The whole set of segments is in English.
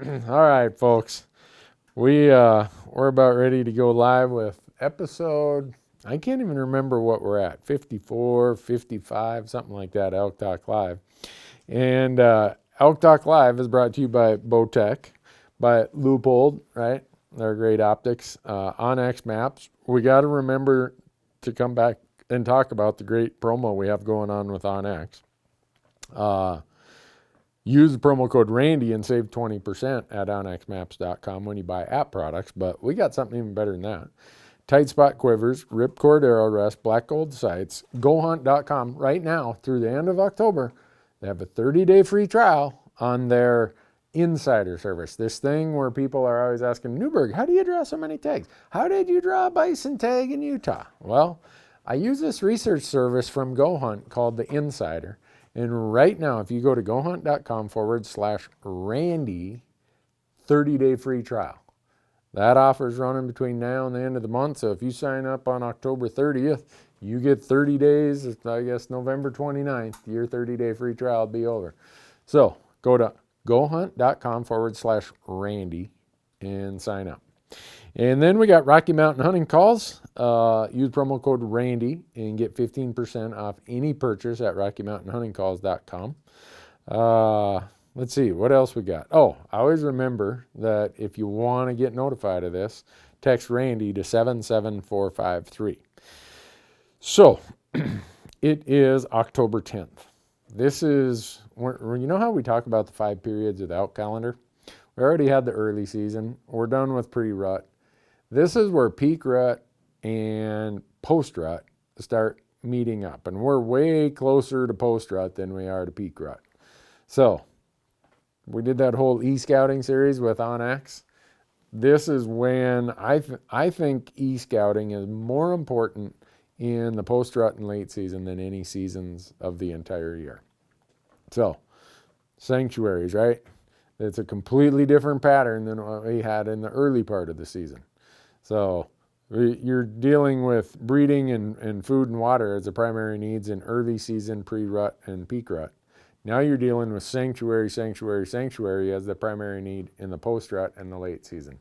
All right, folks. We're about ready to go live with episode. I can't even remember what we're at. 54, 55, something like that. Elk Talk Live, and Elk Talk Live is brought to you by Bowtech, by Leupold, right? They're great optics. Onyx Maps. We got to remember to come back and talk about the great promo we have going on with Onyx. Use the promo code Randy and save 20% at onyxmaps.com when you buy app products, but we got something even better than that. Tight spot quivers, ripcord arrow rest, black gold sights, gohunt.com right now through the end of October. They have a 30-day free trial on their insider service. This thing where people are always asking, Newberg, how do you draw so many tags? How did you draw a bison tag in Utah? Well, I use this research service from GoHunt called the Insider. And right now, if you go to gohunt.com/Randy, 30-day free trial. That offer is running between now and the end of the month. So if you sign up on October 30th, you get 30 days. I guess November 29th, your 30-day free trial will be over. So go to gohunt.com/Randy and sign up. And then we got Rocky Mountain Hunting Calls. Use promo code Randy and get 15% off any purchase at RockyMountainHuntingCalls.com. Let's see, what else we got? Oh, I always remember that if you want to get notified of this, text Randy to 77453. So, it is October 10th. This is, you know how we talk about the 5 periods of the elk calendar? We already had the early season. We're done with pre-rut. This is where peak rut and post rut start meeting up. And we're way closer to post rut than we are to peak rut. So we did that whole e-scouting series with Onyx. This is when I think e-scouting is more important in the post rut and late season than any seasons of the entire year. So sanctuaries, right? It's a completely different pattern than what we had in the early part of the season. So you're dealing with breeding and food and water as the primary needs in early season, pre-rut, and peak rut. Now you're dealing with sanctuary as the primary need in the post-rut and the late season.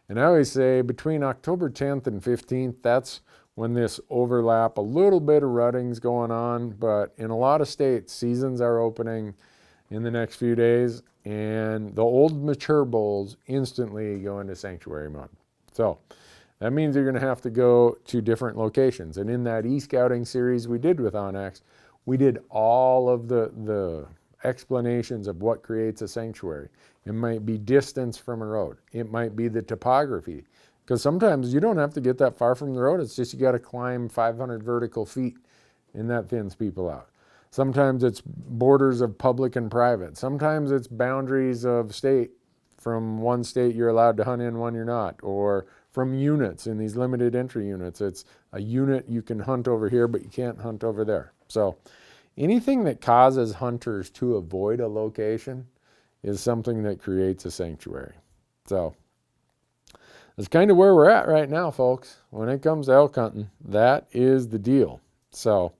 And I always say between October 10th and 15th, that's when this overlap, a little bit of rutting's going on, but in a lot of states, seasons are opening in the next few days, and the old mature bulls instantly go into sanctuary mode. So that means you're going to have to go to different locations. And in that e-scouting series we did with Onyx, we did all of the explanations of what creates a sanctuary. It might be distance from a road. It might be the topography. Because sometimes you don't have to get that far from the road. It's just you got to climb 500 vertical feet, and that thins people out. Sometimes it's borders of public and private. Sometimes it's boundaries of state. From one state you're allowed to hunt in, one you're not. Or from units in these limited entry units. It's a unit you can hunt over here, but you can't hunt over there. So anything that causes hunters to avoid a location is something that creates a sanctuary. So that's kind of where we're at right now, folks. When it comes to elk hunting, that is the deal. So,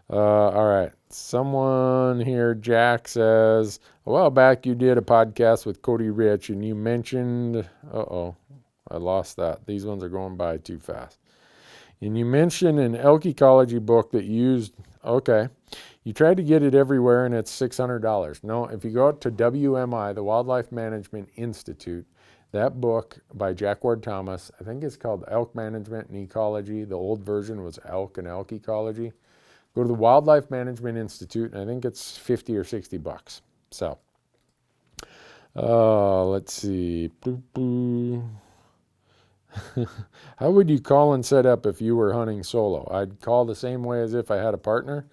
all right. Someone here, Jack, says, a while back you did a podcast with Cody Rich and you mentioned, I lost that. These ones are going by too fast. And you mentioned an Elk Ecology book that you used, you tried to get it everywhere and it's $600. No, if you go out to WMI, the Wildlife Management Institute, that book by Jack Ward Thomas, I think it's called Elk Management and Ecology. The old version was Elk and Elk Ecology. Go to the Wildlife Management Institute, and I think it's $50 or $60. So, let's see. How would you call and set up if you were hunting solo? I'd call the same way as if I had a partner.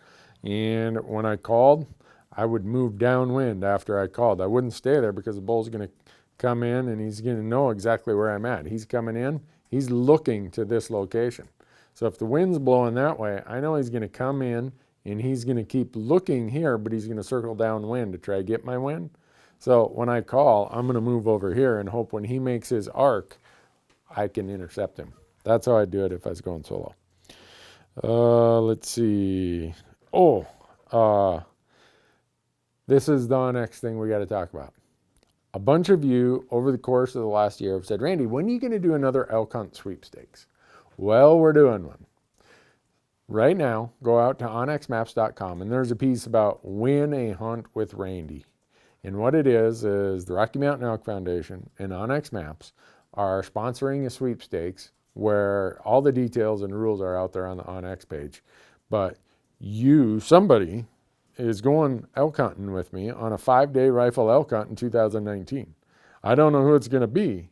And when I called, I would move downwind after I called. I wouldn't stay there because the bull's going to come in and he's going to know exactly where I'm at. He's coming in. He's looking to this location. So if the wind's blowing that way, I know he's going to come in and he's going to keep looking here, but he's going to circle downwind to try to get my wind. So when I call, I'm going to move over here and hope when he makes his arc, I can intercept him. That's how I do it if I was going solo. Let's see. This is the next thing we got to talk about. a bunch of you over the course of the last year have said, Randy, when are you going to do another Elk Hunt Sweepstakes? Well, we're doing one. Right now, go out to onxmaps.com, and there's a piece about Win a Hunt with Randy. And what it is the Rocky Mountain Elk Foundation and OnX Maps are sponsoring a sweepstakes where all the details and rules are out there on the OnX page. But somebody, is going elk hunting with me on a 5-day rifle elk hunt in 2019. I don't know who it's going to be,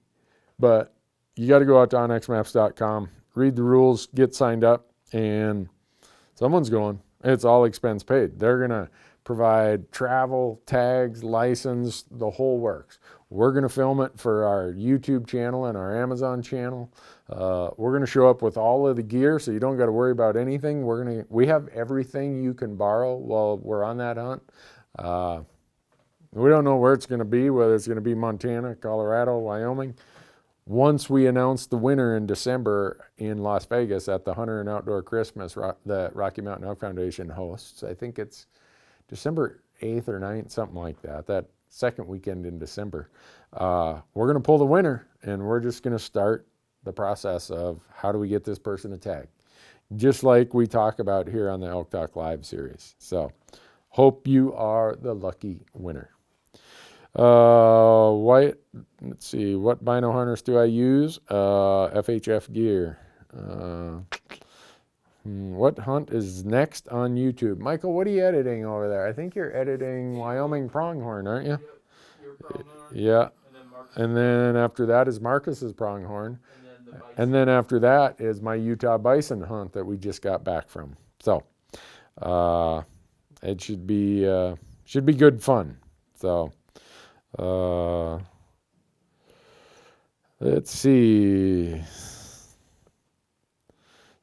but you got to go out to onxmaps.com, read the rules, get signed up, and someone's going. It's all expense paid. They're going to provide travel, tags, license, the whole works. We're going to film it for our YouTube channel and our Amazon channel. We're going to show up with all of the gear, so you don't got to worry about anything. We have everything you can borrow while we're on that hunt. We don't know where it's going to be, whether it's going to be Montana, Colorado, Wyoming. Once we announce the winner in December in Las Vegas at the Hunter and Outdoor Christmas that Rocky Mountain Elk Foundation hosts, I think it's December 8th or 9th, something like that second weekend in December, we're going to pull the winner, and we're just going to start the process of how do we get this person a tag, just like we talk about here on the Elk Talk Live series. So hope you are the lucky winner. Let's see, what bino harness do I use? FHF gear. What hunt is next on YouTube? Michael, what are you editing over there? I think you're editing Wyoming Pronghorn, aren't you? Yeah. And then after that is Marcus's Pronghorn. And then after that is my Utah Bison hunt that we just got back from. So it should be good fun. So let's see.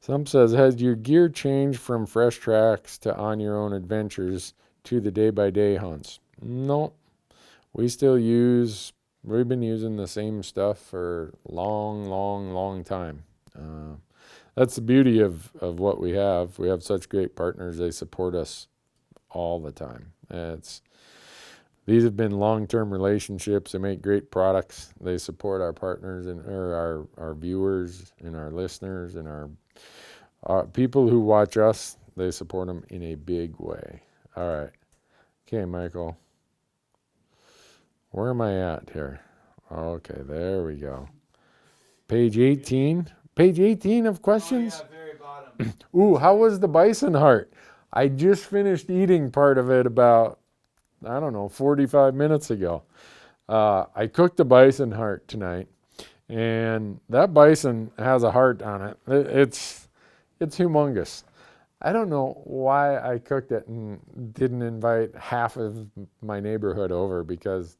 Some says, has your gear changed from fresh tracks to on your own adventures to the day-by-day hunts? No. We've been using the same stuff for long time. That's the beauty of what we have. We have such great partners. They support us all the time. These have been long-term relationships. They make great products. They support our partners and our viewers and our listeners and our people who watch us. They support them in a big way. All right. Okay, Michael. Where am I at here? Okay, there we go. Page 18. Page 18 of questions? Oh, yeah, very bottom. Ooh, how was the bison heart? I just finished eating part of it about, 45 minutes ago. I cooked the bison heart tonight, and that bison has a heart on it. It's humongous. I don't know why I cooked it and didn't invite half of my neighborhood over, because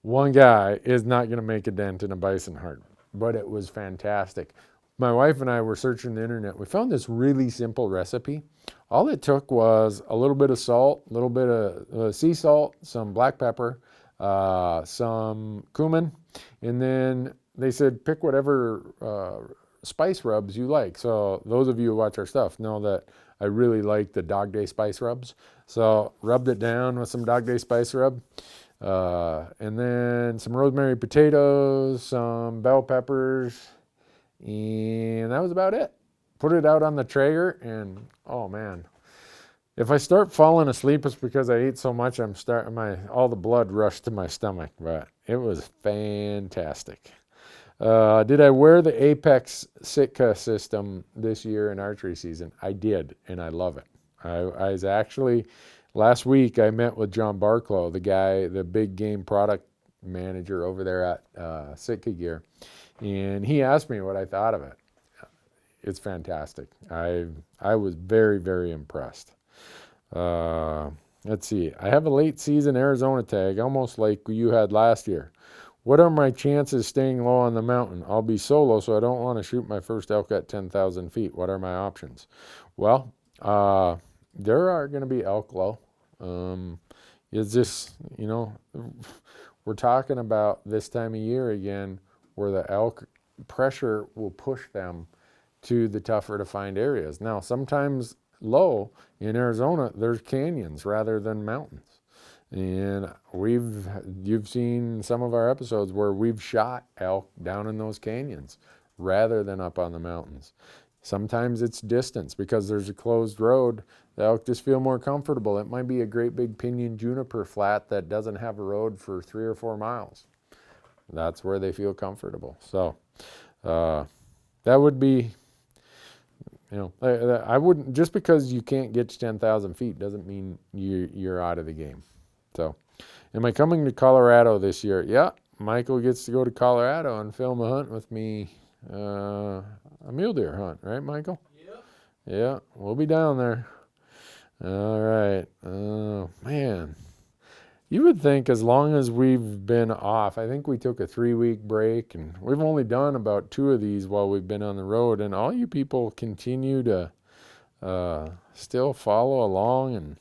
one guy is not going to make a dent in a bison heart, but it was fantastic. My wife and I were searching the internet. We found this really simple recipe. All it took was a little bit of salt, a little bit of sea salt, some black pepper, some cumin, and then they said pick whatever spice rubs you like. So those of you who watch our stuff know that I really like the Dog Day spice rubs. So rubbed it down with some Dog Day spice rub. And then some rosemary potatoes, some bell peppers, and that was about it. Put it out on the Traeger, and oh man, if I start falling asleep, it's because I ate so much. All the blood rushed to my stomach, but it was fantastic. Did I wear the Apex Sitka system this year in archery season? I did, and I love it. I was actually, last week I met with John Barclow, the big game product manager over there at Sitka Gear, and he asked me what I thought of it. It's fantastic. I was very, very impressed. Let's see. I have a late season Arizona tag, almost like you had last year. What are my chances staying low on the mountain? I'll be solo, so I don't want to shoot my first elk at 10,000 feet. What are my options? Well, there are going to be elk low. It's just, we're talking about this time of year again, where the elk pressure will push them to the tougher to find areas. Now, sometimes low in Arizona, there's canyons rather than mountains. And you've seen some of our episodes where we've shot elk down in those canyons rather than up on the mountains. Sometimes it's distance because there's a closed road. The elk just feel more comfortable. It might be a great big pinyon juniper flat that doesn't have a road for 3 or 4 miles. That's where they feel comfortable. So that would be, I wouldn't, just because you can't get to 10,000 feet doesn't mean you're out of the game. So, am I coming to Colorado this year? Yeah, Michael gets to go to Colorado and film a hunt with me, a mule deer hunt, right, Michael? Yeah, we'll be down there. All right. Oh, man. You would think as long as we've been off, I think we took a 3-week break, and we've only done about 2 of these while we've been on the road, and all you people continue to still follow along and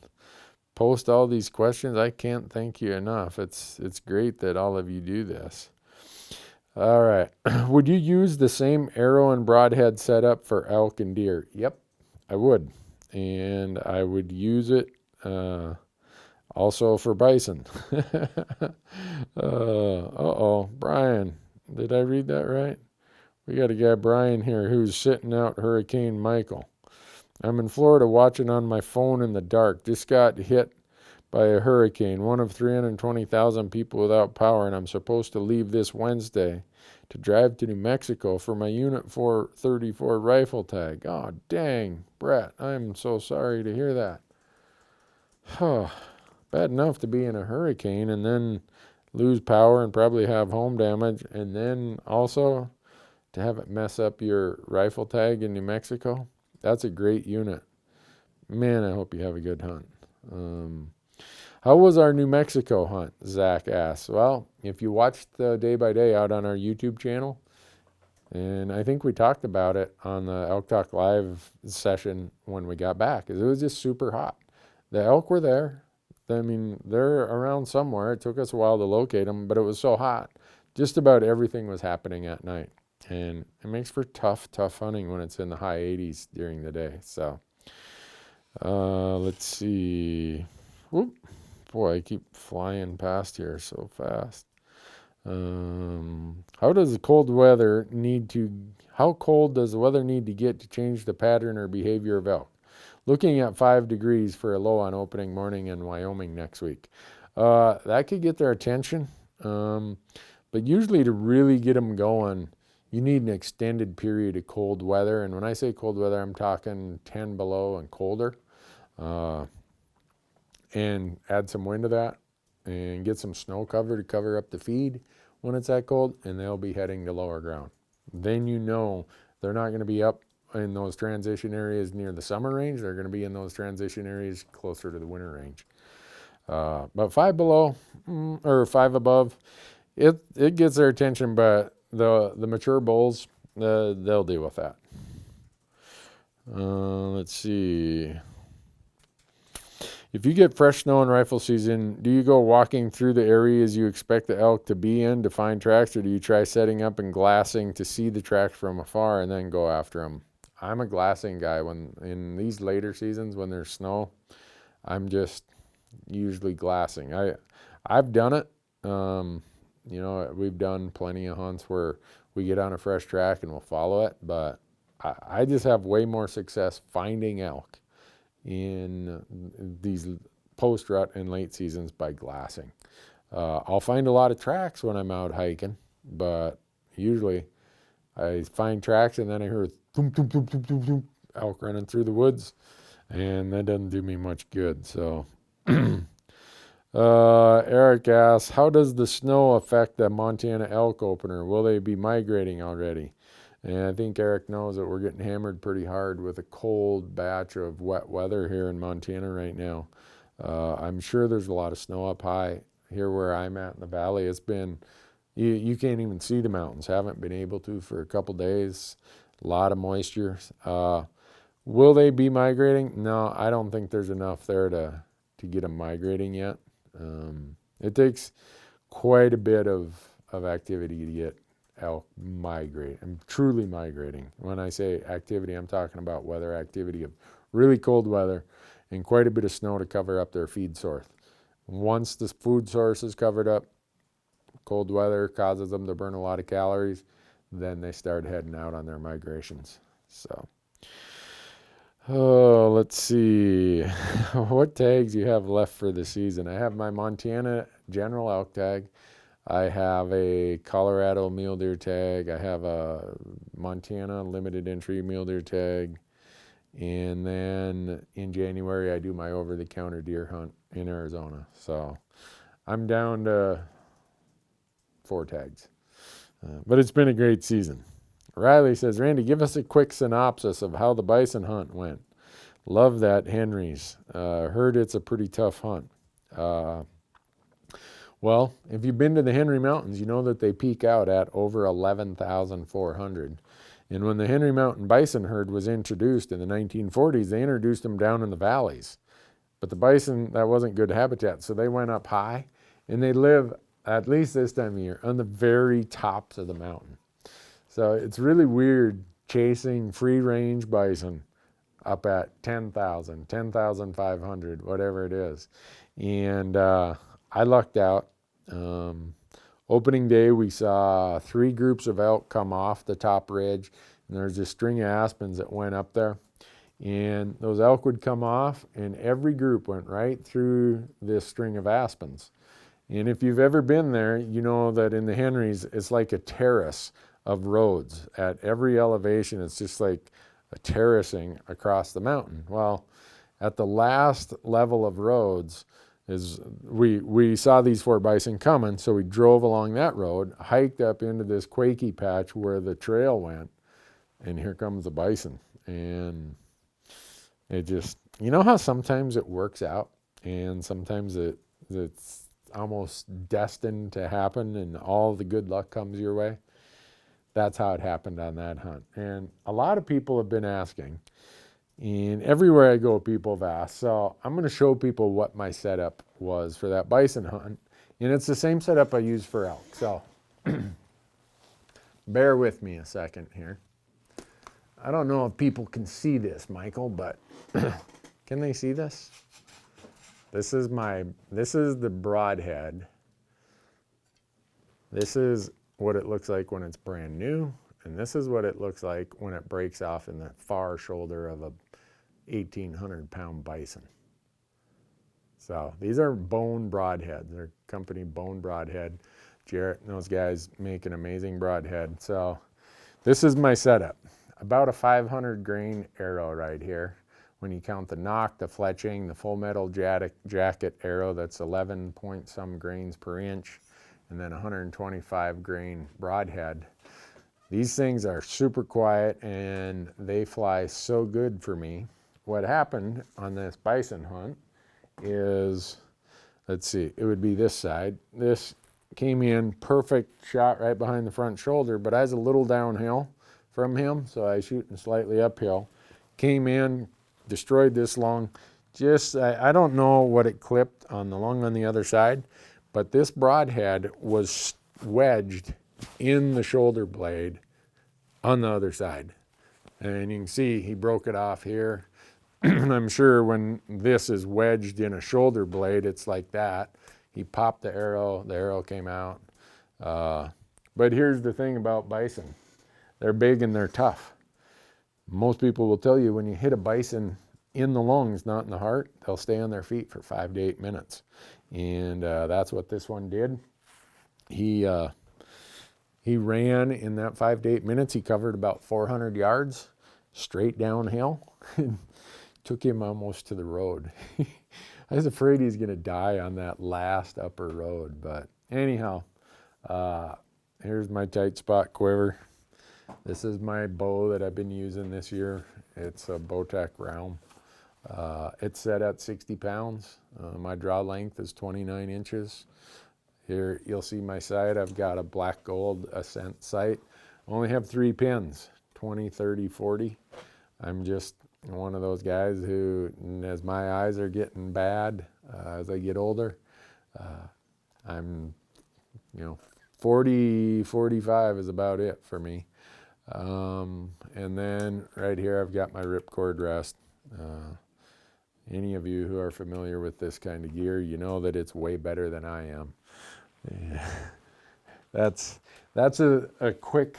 post all these questions. I can't thank you enough. It's great that all of you do this. All right. Would you use the same arrow and broadhead setup for elk and deer? Yep, I would. And I would use it also for bison. Brian. Did I read that right? We got a guy, Brian, here who's sitting out Hurricane Michael. I'm in Florida watching on my phone in the dark. Just got hit by a hurricane, one of 320,000 people without power, and I'm supposed to leave this Wednesday to drive to New Mexico for my Unit 434 rifle tag. Oh, dang, Brett, I'm so sorry to hear that. Bad enough to be in a hurricane and then lose power and probably have home damage, and then also to have it mess up your rifle tag in New Mexico. That's a great unit. Man, I hope you have a good hunt. How was our New Mexico hunt? Zach asks. Well, if you watched the day by day out on our YouTube channel, and I think we talked about it on the Elk Talk live session when we got back, it was just super hot. The elk were there. I mean, they're around somewhere. It took us a while to locate them, but it was so hot. Just about everything was happening at night. And it makes for tough hunting when it's in the high 80s during the day. So, let's see. Whoop. Boy, I keep flying past here so fast. How cold does the weather need to get to change the pattern or behavior of elk? Looking at 5 degrees for a low on opening morning in Wyoming next week. That could get their attention. But usually to really get them going, you need an extended period of cold weather. And when I say cold weather, I'm talking 10 below and colder. And add some wind to that and get some snow cover to cover up the feed when it's that cold, and they'll be heading to lower ground. Then you know they're not going to be up in those transition areas near the summer range. They're going to be in those transition areas closer to the winter range. But 5 below or 5 above, it gets their attention, but the mature bulls, they'll deal with that. Let's see. If you get fresh snow in rifle season, do you go walking through the areas you expect the elk to be in to find tracks, or do you try setting up and glassing to see the tracks from afar and then go after them? I'm a glassing guy. When in these later seasons when there's snow, I'm just usually glassing. I've done it. We've done plenty of hunts where we get on a fresh track and we'll follow it, but I just have way more success finding elk in these post-rut and late seasons by glassing. I'll find a lot of tracks when I'm out hiking, but usually I find tracks and then I hear thump, thump, thump, thump, thump, thump, elk running through the woods, and that doesn't do me much good. So Eric asks, how does the snow affect the Montana elk opener? Will they be migrating already? And I think Eric knows that we're getting hammered pretty hard with a cold batch of wet weather here in Montana right now. I'm sure there's a lot of snow up high here where I'm at in the valley. It's been, you can't even see the mountains. Haven't been able to for a couple days. A lot of moisture. Will they be migrating? No, I don't think there's enough there to get them migrating yet. It takes quite a bit of activity to get elk migrate and truly migrating. When I say activity, I'm talking about weather activity of really cold weather and quite a bit of snow to cover up their feed source. Once the food source is covered up, cold weather causes them to burn a lot of calories, then they start heading out on their migrations. So, oh, let's see. What tags you have left for the season? I have my Montana General Elk tag. I have a Colorado mule deer tag. I have a Montana limited entry mule deer tag. And then in January, I do my over-the-counter deer hunt in Arizona. So I'm down to 4 tags. But it's been a great season. Riley says, Randy, give us a quick synopsis of how the bison hunt went. Love that Henry's. Heard it's a pretty tough hunt. Well, if you've been to the Henry Mountains, you know that they peak out at over 11,400. And when the Henry Mountain bison herd was introduced in the 1940s, they introduced them down in the valleys. But the bison, that wasn't good habitat, so they went up high, and they live, at least this time of year, on the very tops of the mountain. So it's really weird chasing free-range bison up at 10,000, 10,500, whatever it is. And I lucked out. Opening day, we saw 3 groups of elk come off the top ridge, and there's a string of aspens that went up there. And those elk would come off, and every group went right through this string of aspens. And if you've ever been there, you know that in the Henrys, it's like a terrace of roads. At every elevation, it's just like a terracing across the mountain. Well, at the last level of roads, is we saw these 4 bison coming, so we drove along that road, hiked up into this quaky patch where the trail went, and here comes the bison. And it just, you know how sometimes it works out, and sometimes it's almost destined to happen, and all the good luck comes your way? That's how it happened on that hunt. And a lot of people have been asking, and everywhere I go, people have asked. So I'm going to show people what my setup was for that bison hunt. And it's the same setup I use for elk. So bear with me a second here. I don't know if people can see this, Michael, but can they see this? This is the Broadhead. This is what it looks like when it's brand new. And this is what it looks like when it breaks off in the far shoulder of a 1,800-pound bison. So these are bone broadheads. They're company bone broadhead. Jarrett and those guys make an amazing broadhead. So this is my setup. About a 500 grain arrow right here. When you count the knock, the fletching, the full metal jacket arrow, that's 11 point some grains per inch, and then 125 grain broadhead. These things are super quiet, and they fly so good for me. What happened on this bison hunt is, let's see, it would be this side. This came in perfect shot right behind the front shoulder, but I was a little downhill from him, so I was shooting slightly uphill. Came in, destroyed this lung. I don't know what it clipped on the lung on the other side, but this broadhead was wedged in the shoulder blade on the other side. And you can see he broke it off here. I'm sure when this is wedged in a shoulder blade, it's like that. He popped the arrow came out. But here's the thing about bison. They're big and they're tough. Most people will tell you when you hit a bison in the lungs, not in the heart, they'll stay on their feet for 5 to 8 minutes. And that's what this one did. He ran in that 5 to 8 minutes. He covered about 400 yards straight downhill. Took him almost to the road. I was afraid he's going to die on that last upper road. But anyhow, here's my tight spot quiver. This is my bow that I've been using this year. It's a Bowtech Realm. It's set at 60 pounds. My draw length is 29 inches. Here you'll see my sight. I've got a black gold Ascent sight. I only have 3 pins, 20, 30, 40. I'm just one of those guys who, as my eyes are getting bad as I get older, I'm, 40, 45 is about it for me. And then right here I've got my ripcord rest. Any of you who are familiar with this kind of gear, you know that it's way better than I am. Yeah. That's a quick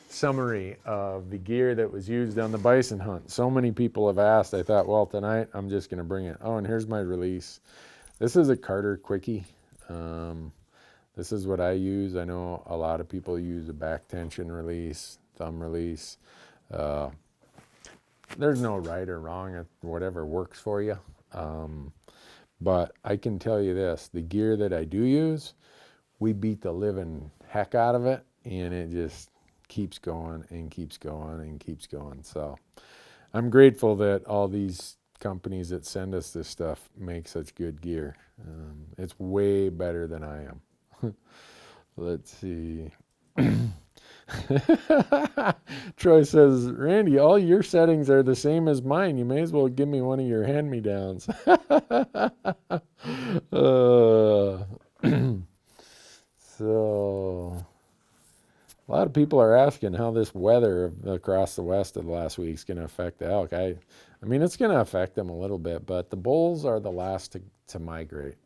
summary of the gear that was used on the bison hunt. So many people have asked, I thought, well, tonight I'm just going to bring it. Oh, and here's my release. This is a Carter Quickie. This is what I use. I know a lot of people use a back tension release, thumb release. There's no right or wrong, whatever works for you. But I can tell you this, the gear that I do use, we beat the living heck out of it, and it just keeps going and keeps going and keeps going. So I'm grateful that all these companies that send us this stuff make such good gear. It's way better than I am. Let's see. Troy says, Randy, all your settings are the same as mine. You may as well give me one of your hand-me-downs. So, a lot of people are asking how this weather across the west of the last week is going to affect the elk. I mean, it's going to affect them a little bit, but the bulls are the last to migrate.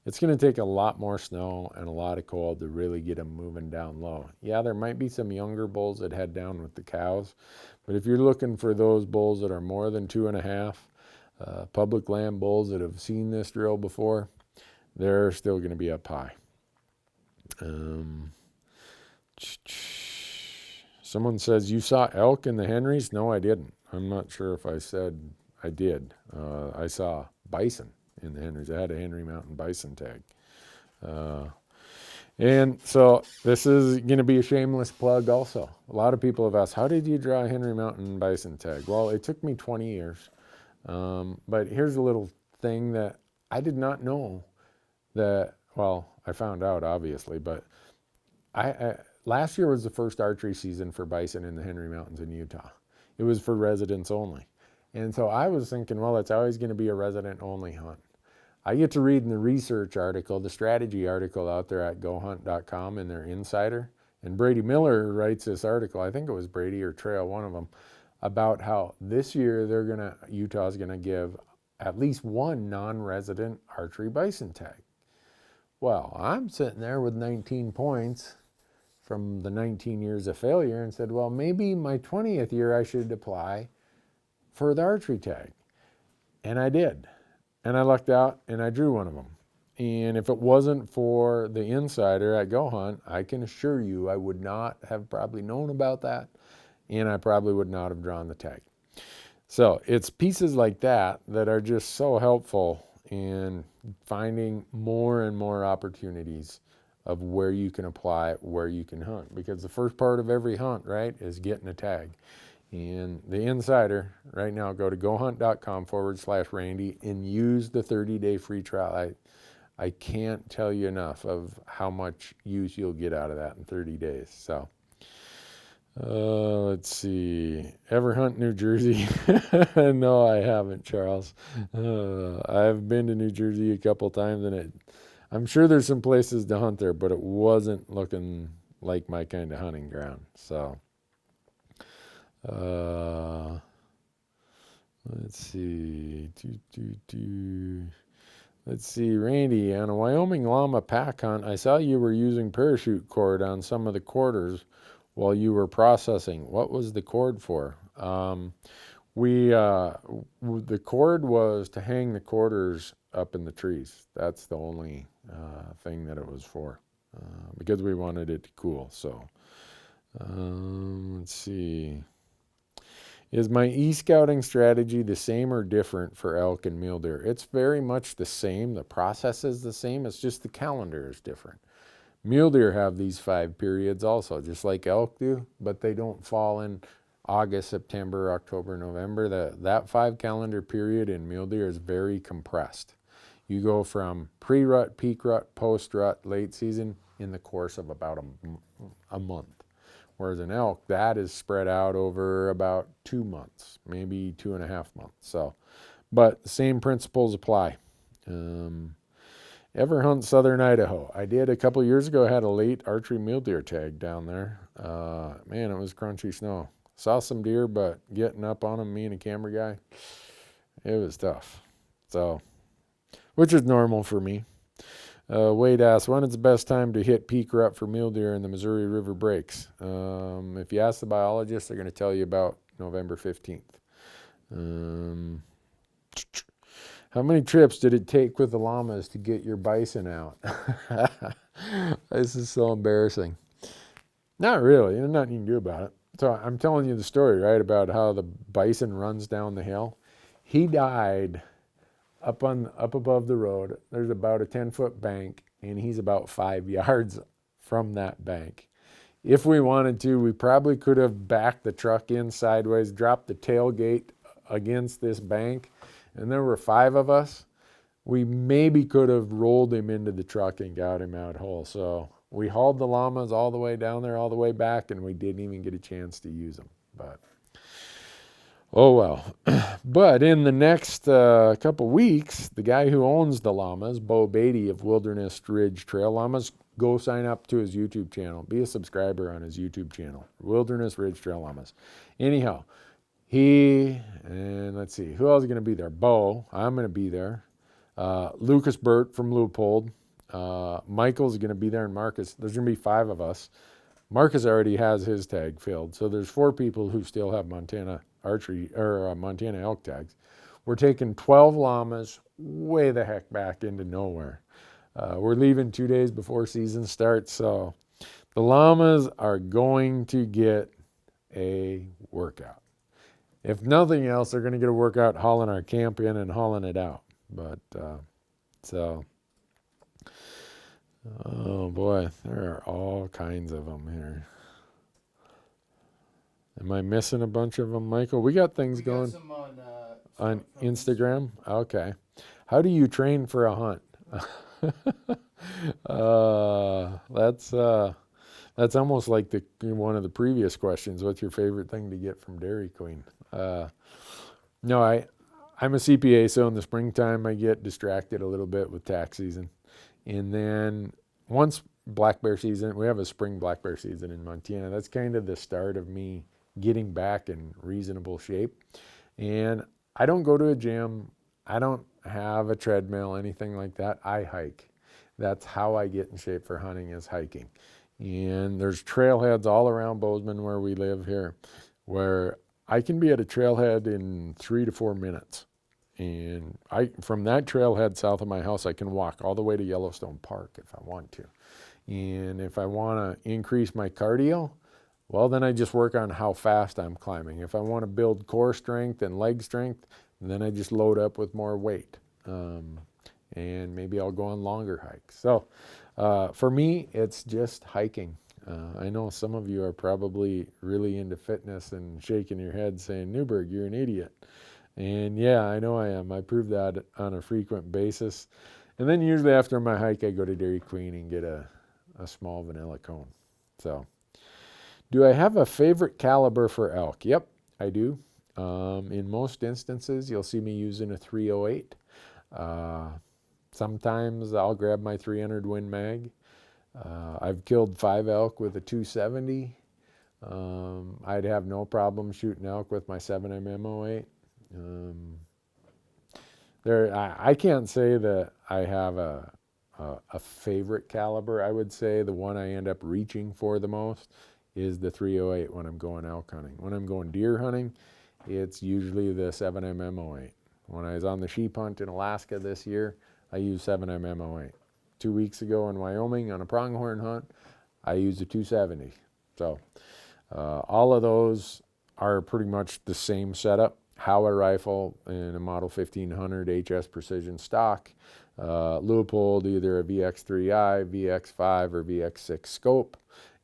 It's going to take a lot more snow and a lot of cold to really get them moving down low. Yeah, there might be some younger bulls that head down with the cows, but if you're looking for those bulls that are more than 2.5, public land bulls that have seen this drill before, they're still going to be up high. Someone says, you saw elk in the Henrys? No, I didn't. I'm not sure if I said I did. I saw bison in the Henrys. I had a Henry Mountain bison tag. And so this is going to be a shameless plug also. A lot of people have asked, how did you draw a Henry Mountain bison tag? Well, it took me 20 years. But here's a little thing that I did not know that, well, I found out obviously, but I last year was the first archery season for bison in the Henry Mountains in Utah. It was for residents only. And so I was thinking, well, it's always going to be a resident only hunt. I get to read in the research article, the strategy article out there at gohunt.com in their insider. And Brady Miller writes this article, I think it was Brady or Trail, one of them, about how this year Utah's going to give at least one non-resident archery bison tag. Well, I'm sitting there with 19 points from the 19 years of failure and said, well, maybe my 20th year I should apply for the archery tag. And I did. And I lucked out and I drew one of them. And if it wasn't for the insider at Go Hunt, I can assure you I would not have probably known about that, and I probably would not have drawn the tag. So it's pieces like that that are just so helpful in finding more and more opportunities of where you can apply, where you can hunt. Because the first part of every hunt, right, is getting a tag. And the insider, right now, go to gohunt.com/Randy and use the 30-day free trial. I can't tell you enough of how much use you'll get out of that in 30 days. So, let's see. Ever hunt New Jersey? No, I haven't, Charles. I've been to New Jersey a couple times, and I'm sure there's some places to hunt there, but it wasn't looking like my kind of hunting ground. So, let's see. Let's see, Randy, on a Wyoming llama pack hunt, I saw you were using parachute cord on some of the quarters while you were processing. What was the cord for? The cord was to hang the quarters up in the trees. That's the only thing that it was for, because we wanted it to cool. So, let's see. Is my e-scouting strategy the same or different for elk and mule deer? It's very much the same. The process is the same. It's just the calendar is different. Mule deer have these 5 periods also, just like elk do, but they don't fall in August, September, October, November. That 5 calendar period in mule deer is very compressed. You go from pre-rut, peak rut, post-rut, late season in the course of about a month. Whereas an elk, that is spread out over about 2 months, maybe 2.5 months. So, but the same principles apply. Ever hunt southern Idaho? I did a couple years ago. I had a late archery mule deer tag down there. Man, it was crunchy snow. Saw some deer, but getting up on them, me and a camera guy, it was tough. So, which is normal for me. Wade asks, when is the best time to hit peak rut for mule deer in the Missouri River breaks? If you ask the biologists, they're going to tell you about November 15th. How many trips did it take with the llamas to get your bison out? This is so embarrassing. Not really. There's nothing you can do about it. So I'm telling you the story, right, about how the bison runs down the hill. He died up above the road. There's about a 10-foot bank, and he's about 5 yards from that bank. If we wanted to, we probably could have backed the truck in sideways, dropped the tailgate against this bank, and there were 5 of us. We maybe could have rolled him into the truck and got him out whole. So we hauled the llamas all the way down there, all the way back, and we didn't even get a chance to use them. But oh well. But in the next couple weeks, the guy who owns the llamas, Bo Beatty of Wilderness Ridge Trail Llamas, go sign up to his YouTube channel. Be a subscriber on his YouTube channel, Wilderness Ridge Trail Llamas. Anyhow, and let's see, who else is going to be there? Bo, I'm going to be there. Lucas Burt from Leupold. Michael's going to be there, and Marcus. There's going to be 5 of us. Marcus already has his tag filled, so there's 4 people who still have Montana archery or Montana elk tags. We're taking 12 llamas way the heck back into nowhere. We're leaving 2 days before season starts, so the llamas are going to get a workout. If nothing else, they're going to get a workout hauling our camp in and hauling it out. But oh boy, there are all kinds of them here. Am I missing a bunch of them, Michael? We got things going some on Instagram. Okay. How do you train for a hunt? That's almost like one of the previous questions. What's your favorite thing to get from Dairy Queen? No, I'm a CPA, so in the springtime I get distracted a little bit with tax season. And then once black bear season, we have a spring black bear season in Montana. That's kind of the start of me getting back in reasonable shape. And I don't go to a gym. I don't have a treadmill, anything like that. I hike. That's how I get in shape for hunting, is hiking. And there's trailheads all around Bozeman where we live here, where I can be at a trailhead in 3 to 4 minutes. And from that trailhead south of my house, I can walk all the way to Yellowstone Park if I want to. And if I want to increase my cardio, well, then I just work on how fast I'm climbing. If I want to build core strength and leg strength, then I just load up with more weight. And maybe I'll go on longer hikes. So for me, it's just hiking. I know some of you are probably really into fitness and shaking your head saying, Newberg, you're an idiot. And yeah, I know I am. I prove that on a frequent basis. And then usually after my hike, I go to Dairy Queen and get a small vanilla cone. So, do I have a favorite caliber for elk? Yep, I do. In most instances, you'll see me using a 308. Sometimes I'll grab my 300 Win Mag. I've killed 5 elk with a 270. I'd have no problem shooting elk with my 7mm 08. I can't say that I have a favorite caliber. I would say the one I end up reaching for the most is the 308 when I'm going elk hunting. When I'm going deer hunting, it's usually the 7mm 08. When I was on the sheep hunt in Alaska this year, I used 7mm 08. 2 weeks ago in Wyoming on a pronghorn hunt, I used a 270. So all of those are pretty much the same setup. Howa rifle in a Model 1500 HS Precision stock. Leupold, either a VX3i, VX5, or VX6 scope.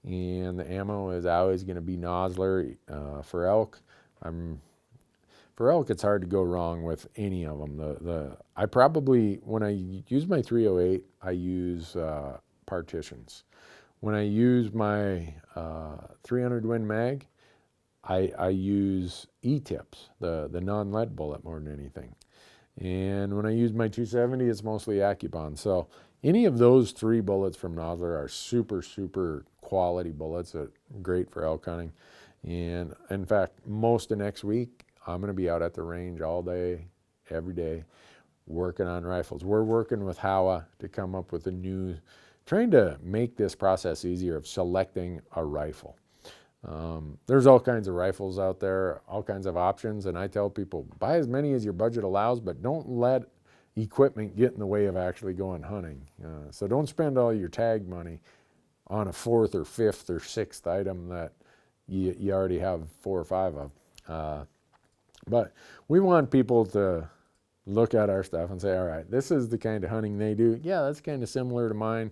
And the ammo is always going to be Nosler for elk. For elk, it's hard to go wrong with any of them. I probably, when I use my 308, I use Partitions. When I use my 300 Win Mag, I use E-tips, the non-lead bullet more than anything. And when I use my 270, it's mostly Accubon. So any of those 3 bullets from Nosler are super, super quality bullets that are great for elk hunting. And in fact, most of next week, I'm going to be out at the range all day, every day working on rifles. We're working with Howa to come up with trying to make this process easier of selecting a rifle. There's all kinds of rifles out there, all kinds of options, and I tell people, buy as many as your budget allows, but don't let equipment get in the way of actually going hunting. So don't spend all your tag money on a 4th or 5th or 6th item that you already have 4 or 5 of. But we want people to look at our stuff and say, all right, this is the kind of hunting they do. Yeah, that's kind of similar to mine.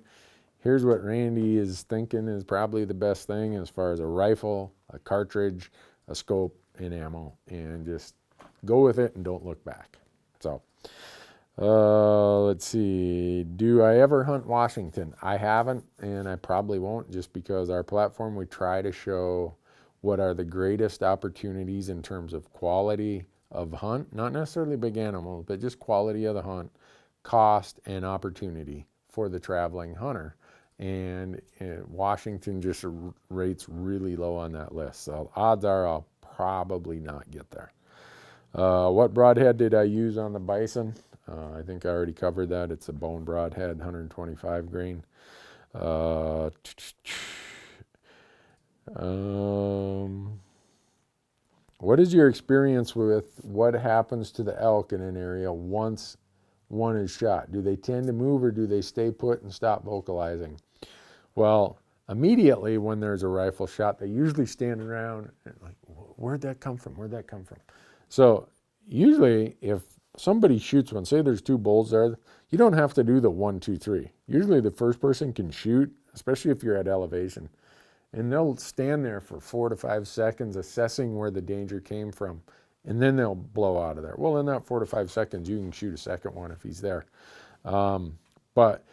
Here's what Randy is thinking is probably the best thing as far as a rifle, a cartridge, a scope, and ammo, and just go with it and don't look back. So, let's see. Do I ever hunt Washington? I haven't, and I probably won't, just because our platform, we try to show what are the greatest opportunities in terms of quality of hunt, not necessarily big animals, but just quality of the hunt, cost, and opportunity for the traveling hunter. And Washington just rates really low on that list. So odds are I'll probably not get there. What broadhead did I use on the Bison? I think I already covered that. It's a bone broadhead, 125 grain. What is your experience with what happens to the elk in an area once one is shot? Do they tend to move, or do they stay put and stop vocalizing? Well, immediately when there's a rifle shot, they usually stand around and like, where'd that come from? Where'd that come from? So usually if somebody shoots one, say there's 2 bulls there, you don't have to do the 1, 2, 3. Usually the first person can shoot, especially if you're at elevation, and they'll stand there for 4 to 5 seconds assessing where the danger came from, and then they'll blow out of there. Well, in that 4 to 5 seconds, you can shoot a second one if he's there. But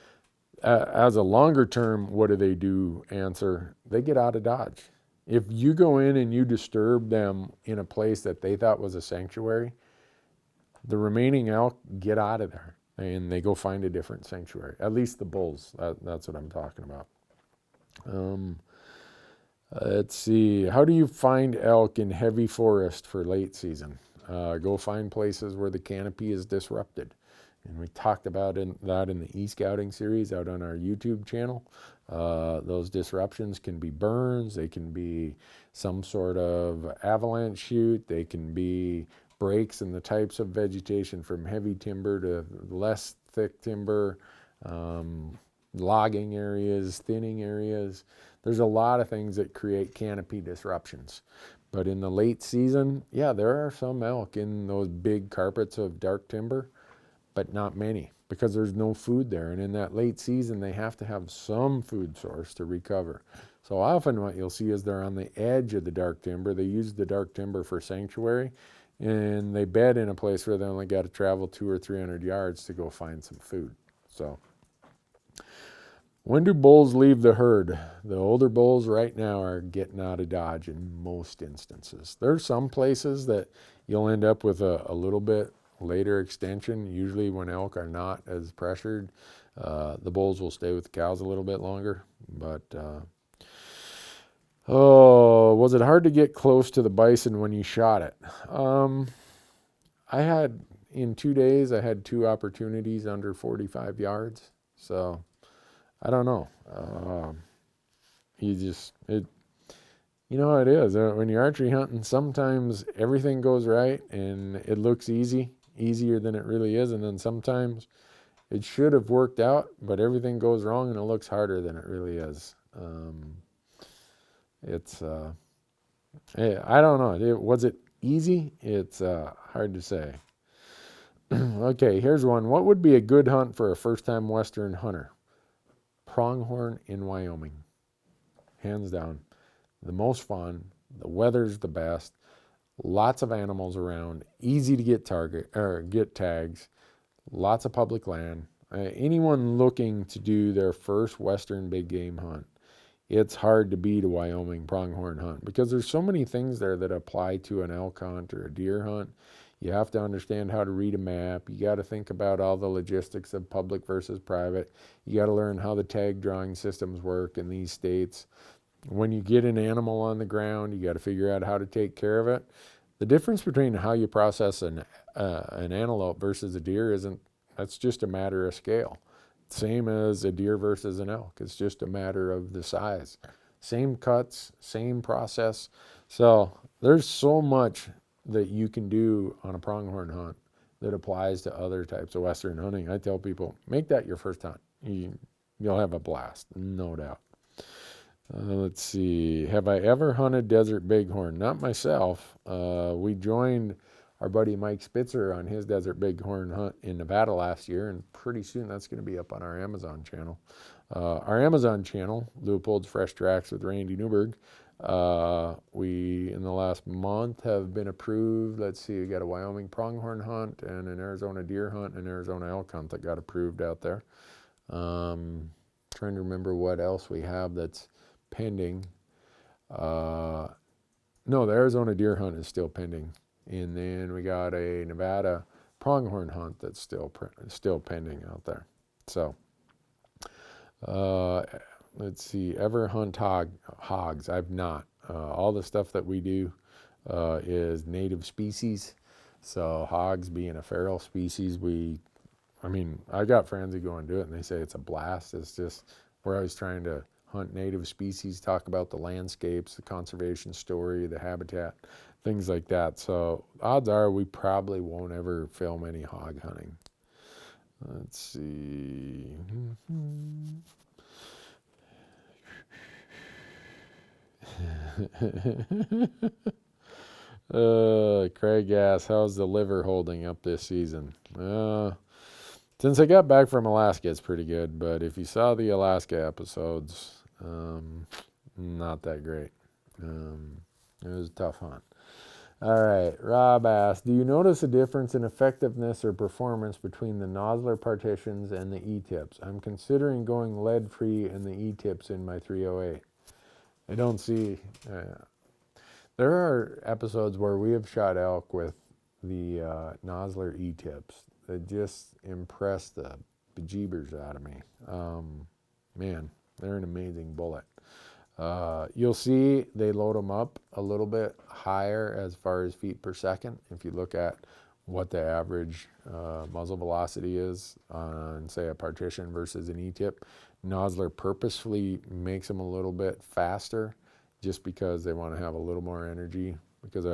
as a longer term, what do? Answer, they get out of Dodge. If you go in and you disturb them in a place that they thought was a sanctuary, the remaining elk get out of there and they go find a different sanctuary. At least the bulls, that's what I'm talking about. Let's see, how do you find elk in heavy forest for late season? Go find places where the canopy is disrupted. And we talked about that in the e-scouting series out on our YouTube channel. Those disruptions can be burns, they can be some sort of avalanche chute, they can be breaks in the types of vegetation from heavy timber to less thick timber, logging areas, thinning areas. There's a lot of things that create canopy disruptions. But in the late season, yeah, there are some elk in those big carpets of dark timber, but not many, because there's no food there. And in that late season, they have to have some food source to recover. So often what you'll see is they're on the edge of the dark timber. They use the dark timber for sanctuary, and they bed in a place where they only got to travel 200 or 300 yards to go find some food. So when do bulls leave the herd? The older bulls right now are getting out of Dodge in most instances. There's some places that you'll end up with a little bit later extension. Usually when elk are not as pressured, the bulls will stay with the cows a little bit longer. But was it hard to get close to the bison when you shot it? In 2 days, I had 2 opportunities under 45 yards. So I don't know. You know how it is. When you're archery hunting, sometimes everything goes right and it looks easier than it really is. And then sometimes it should have worked out, but everything goes wrong and it looks harder than it really is. I don't know. Was it easy? It's hard to say. Okay, here's one. What would be a good hunt for a first-time Western hunter? Pronghorn in Wyoming. Hands down. The most fun. The weather's the best. Lots of animals around. Easy to get tags. Lots of public land. Anyone looking to do their first Western big game hunt, it's hard to beat a Wyoming pronghorn hunt because there's so many things there that apply to an elk hunt or a deer hunt. You have to understand how to read a map. You got to think about all the logistics of public versus private. You got to learn how the tag drawing systems work in these states. When you get an animal on the ground, you got to figure out how to take care of it. The difference between how you process an antelope versus a deer that's just a matter of scale. Same as a deer versus an elk. It's just a matter of the size. Same cuts, same process. So there's so much that you can do on a pronghorn hunt that applies to other types of Western hunting. I tell people, make that your first hunt. You'll have a blast, no doubt. Let's see. Have I ever hunted desert bighorn? Not myself. We joined our buddy Mike Spitzer on his desert bighorn hunt in Nevada last year, and pretty soon that's going to be up on our Amazon channel. Our Amazon channel, Leupold's Fresh Tracks with Randy Newberg, we, in the last month, have been approved. Let's see, we got a Wyoming pronghorn hunt and an Arizona deer hunt and an Arizona elk hunt that got approved out there. Trying to remember what else we have that's pending. No, the Arizona deer hunt is still pending. And then we got a Nevada pronghorn hunt that's still pending out there. So, let's see, ever hunt hogs? I've not. All the stuff that we do is native species. So hogs being a feral species, I got friends who go and do it and they say it's a blast. It's just, we're always trying to hunt native species, talk about the landscapes, the conservation story, the habitat, things like that. So odds are we probably won't ever film any hog hunting. Let's see. Craig asks, how's the liver holding up this season? Since I got back from Alaska, it's pretty good. But if you saw the Alaska episodes, not that great. It was a tough hunt. All right, Rob asked, do you notice a difference in effectiveness or performance between the Nosler partitions and the E-tips? I'm considering going lead-free and the E-tips in my 308. I don't see... there are episodes where we have shot elk with the Nosler E-tips that just impress the bejeebers out of me. Man, they're an amazing bullet. You'll see they load them up a little bit higher as far as feet per second. If you look at what the average muzzle velocity is on, say, a partition versus an E-tip, Nosler purposefully makes them a little bit faster just because they want to have a little more energy, because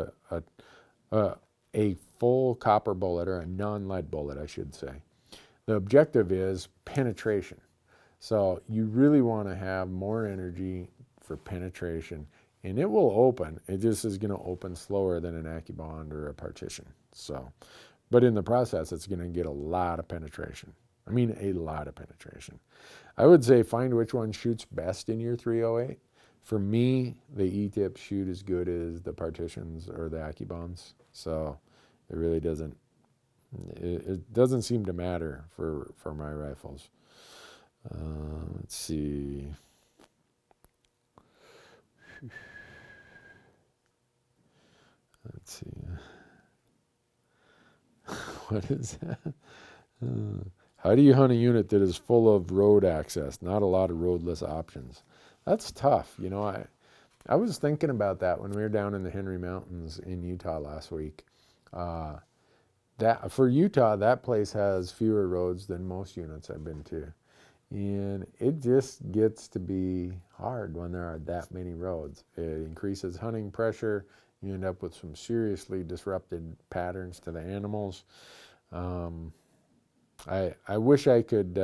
a full copper bullet, or a non-lead bullet, I should say, the objective is penetration. So you really want to have more energy for penetration, and it will open. It just is going to open slower than an AccuBond or a partition. So, but in the process, it's going to get a lot of penetration. I mean, a lot of penetration. I would say find which one shoots best in your 308. For me, the E-tips shoot as good as the partitions or the AccuBonds. So it really doesn't, it doesn't seem to matter for my rifles. Let's see. Let's see. What is that? How do you hunt a unit that is full of road access? Not a lot of roadless options. That's tough. You know, I was thinking about that when we were down in the Henry Mountains in Utah last week. That for Utah, that place has fewer roads than most units I've been to. And it just gets to be hard when there are that many roads. It increases hunting pressure. You end up with some seriously disrupted patterns to the animals. I wish I could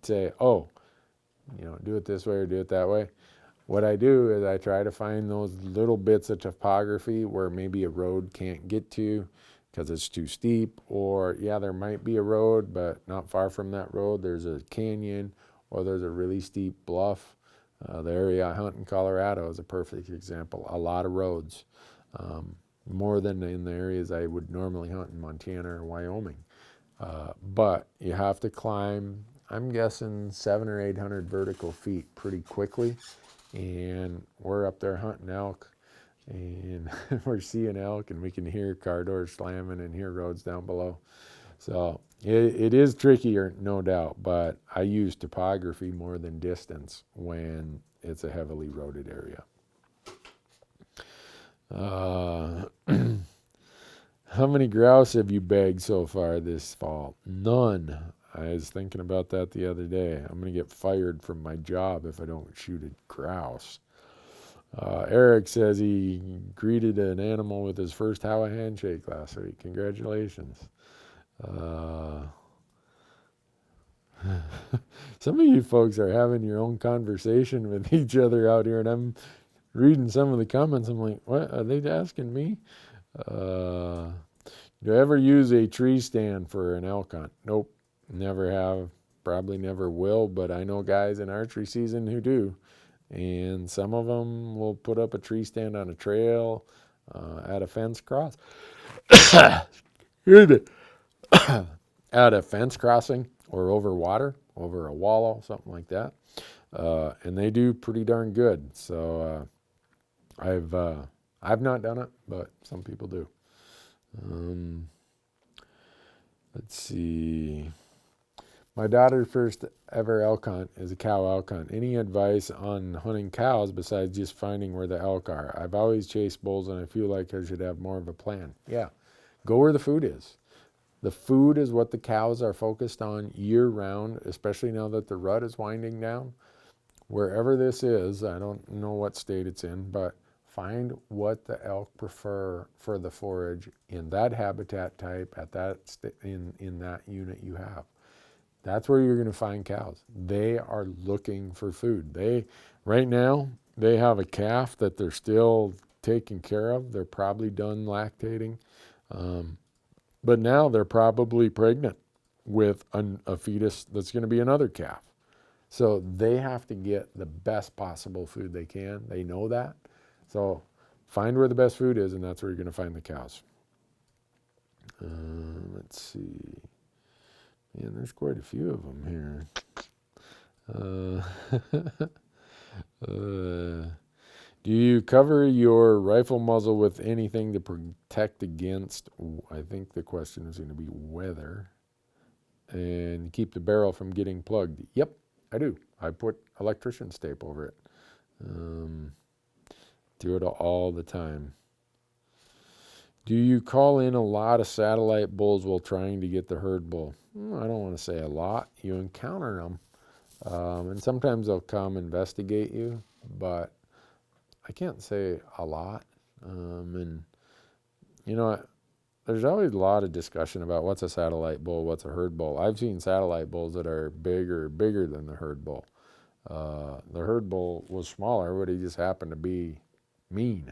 say, oh, you know, do it this way or do it that way. What I do is I try to find those little bits of topography where maybe a road can't get to because it's too steep, or yeah, there might be a road, but not far from that road there's a canyon or there's a really steep bluff. The area I hunt in Colorado is a perfect example. A lot of roads, more than in the areas I would normally hunt in Montana or Wyoming. But you have to climb, I'm guessing 700 or 800 vertical feet pretty quickly, and we're up there hunting elk, and we're seeing elk, and we can hear car doors slamming and hear roads down below. So it is trickier, no doubt, but I use topography more than distance when it's a heavily roaded area. Uh, how many grouse have you bagged so far this fall? None. I was thinking about that the other day. I'm going to get fired from my job if I don't shoot a grouse. Eric says he greeted an animal with his first Howa handshake last week. Congratulations. Some of you folks are having your own conversation with each other out here, and I'm reading some of the comments. I'm like, what? Are they asking me? Do I ever use a tree stand for an elk hunt? Nope, never have. Probably never will, but I know guys in archery season who do. And some of them will put up a tree stand on a trail, at a fence cross. At a fence crossing or over water, over a wallow, something like that. And they do pretty darn good. So I've not done it, but some people do. Let's see. My daughter's first ever elk hunt is a cow elk hunt. Any advice on hunting cows besides just finding where the elk are? I've always chased bulls, and I feel like I should have more of a plan. Yeah, go where the food is. The food is what the cows are focused on year-round, especially now that the rut is winding down. Wherever this is, I don't know what state it's in, but find what the elk prefer for the forage in that habitat type at that in that unit you have. That's where you're going to find cows. They are looking for food. Right now, they have a calf that they're still taking care of. They're probably done lactating. But now they're probably pregnant with a fetus that's going to be another calf. So they have to get the best possible food they can. They know that. So find where the best food is, and that's where you're going to find the cows. Let's see. Man, there's quite a few of them here. Do you cover your rifle muzzle with anything to protect against, I think the question is going to be weather, and keep the barrel from getting plugged? Yep, I do. I put electrician's tape over it. Do it all the time. Do you call in a lot of satellite bulls while trying to get the herd bull? I don't want to say a lot. You encounter them, and sometimes they'll come investigate you, but I can't say a lot. And, there's always a lot of discussion about what's a satellite bull, what's a herd bull. I've seen satellite bulls that are bigger than the herd bull. The herd bull was smaller, but he just happened to be mean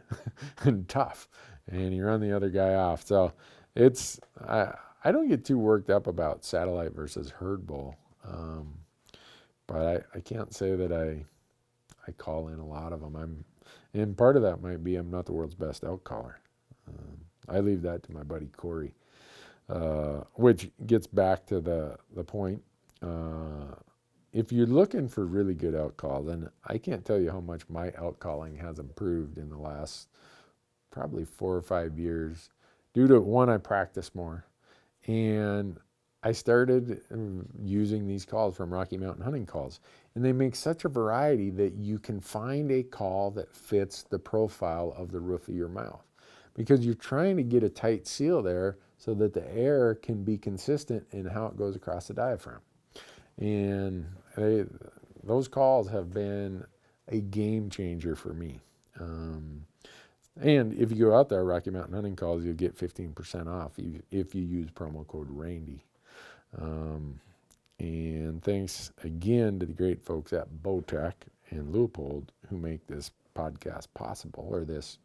and tough, and he run the other guy off. So I don't get too worked up about satellite versus herd bull, but I can't say that I call in a lot of them. And part of that might be I'm not the world's best elk caller. I leave that to my buddy Corey, which gets back to the point. If you're looking for really good elk call, then I can't tell you how much my elk calling has improved in the last probably 4 or 5 years. Due to one, I practice more, and I started using these calls from Rocky Mountain Hunting Calls, and they make such a variety that you can find a call that fits the profile of the roof of your mouth, because you're trying to get a tight seal there so that the air can be consistent in how it goes across the diaphragm. And those calls have been a game changer for me. And if you go out there, Rocky Mountain Hunting Calls, you'll get 15% off if you use promo code Randy. And thanks again to the great folks at Bowtech and Leupold who make this podcast possible, or this,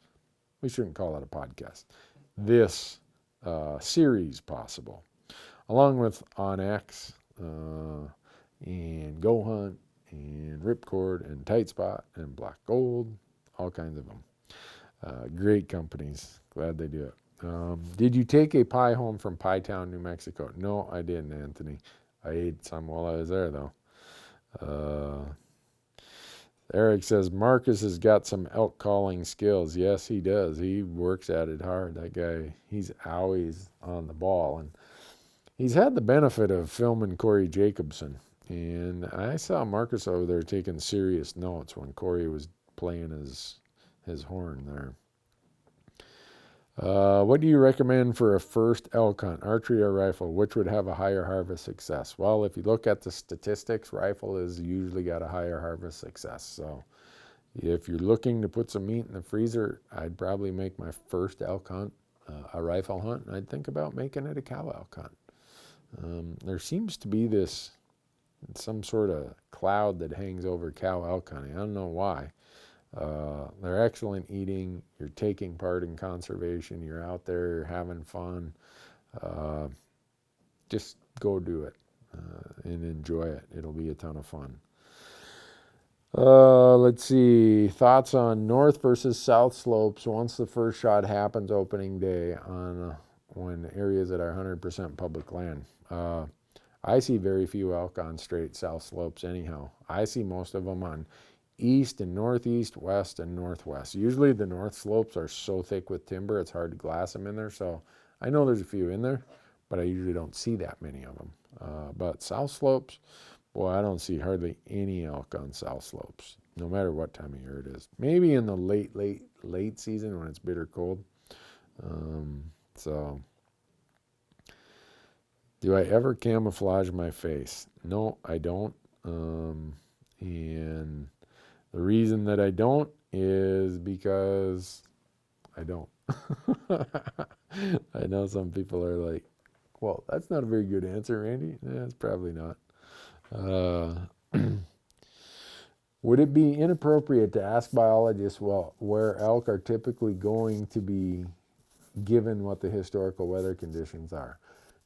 we shouldn't call it a podcast, this series possible, along with OnX and Go Hunt and Ripcord and Tight Spot and Black Gold, all kinds of them. Great companies. Glad they do it. Did you take a pie home from Pie Town, New Mexico? No, I didn't, Anthony. I ate some while I was there, though. Eric says, Marcus has got some elk calling skills. Yes, he does. He works at it hard. That guy, he's always on the ball. And he's had the benefit of filming Corey Jacobson. And I saw Marcus over there taking serious notes when Corey was playing his horn there. What do you recommend for a first elk hunt, archery or rifle? Which would have a higher harvest success? Well, if you look at the statistics, rifle has usually got a higher harvest success. So if you're looking to put some meat in the freezer, I'd probably make my first elk hunt a rifle hunt, and I'd think about making it a cow elk hunt. There seems to be some sort of cloud that hangs over cow elk hunting. I don't know why. They're excellent eating. You're taking part in conservation. You're out there having fun. Just go do it and enjoy it. It'll be a ton of fun. Let's see. Thoughts on north versus south slopes once the first shot happens opening day on when areas that are 100% public land. I see very few elk on straight south slopes anyhow. I see most of them on east and northeast, west and northwest. Usually the north slopes are so thick with timber, it's hard to glass them in there. So I know there's a few in there, but I usually don't see that many of them. But south slopes, boy, I don't see hardly any elk on south slopes, no matter what time of year it is. Maybe in the late season when it's bitter cold. So, do I ever camouflage my face? No, I don't. And the reason that I don't is because I don't. I know some people are like, well, that's not a very good answer, Randy. It's probably not. Would it be inappropriate to ask biologists where elk are typically going to be given what the historical weather conditions are?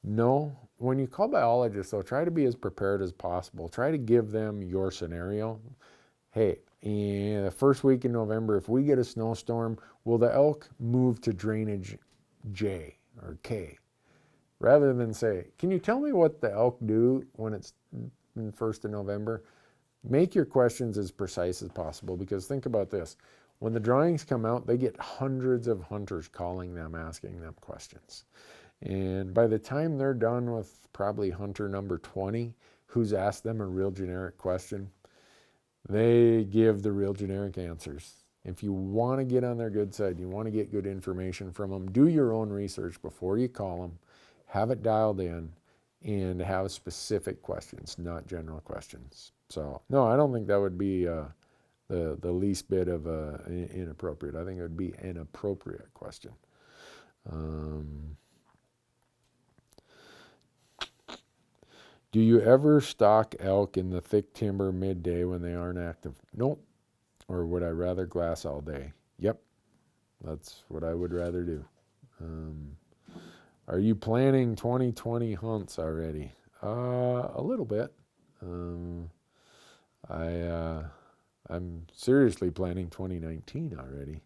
No. When you call biologists, though, try to be as prepared as possible. Try to give them your scenario. Hey, in the first week in November, if we get a snowstorm, will the elk move to drainage J or K? Rather than say, can you tell me what the elk do when it's in 1st of November? Make your questions as precise as possible, because think about this. When the drawings come out, they get hundreds of hunters calling them, asking them questions. And by the time they're done with probably hunter number 20, who's asked them a real generic question, they give the real generic answers. If you want to get on their good side, you want to get good information from them, do your own research before you call them, have it dialed in, and have specific questions, not general questions. So, no, I don't think that would be the least bit of inappropriate. I think it would be an appropriate question. Do you ever stalk elk in the thick timber midday when they aren't active? Nope. Or would I rather glass all day? Yep. That's what I would rather do. Are you planning 2020 hunts already? A little bit. I'm seriously planning 2019 already.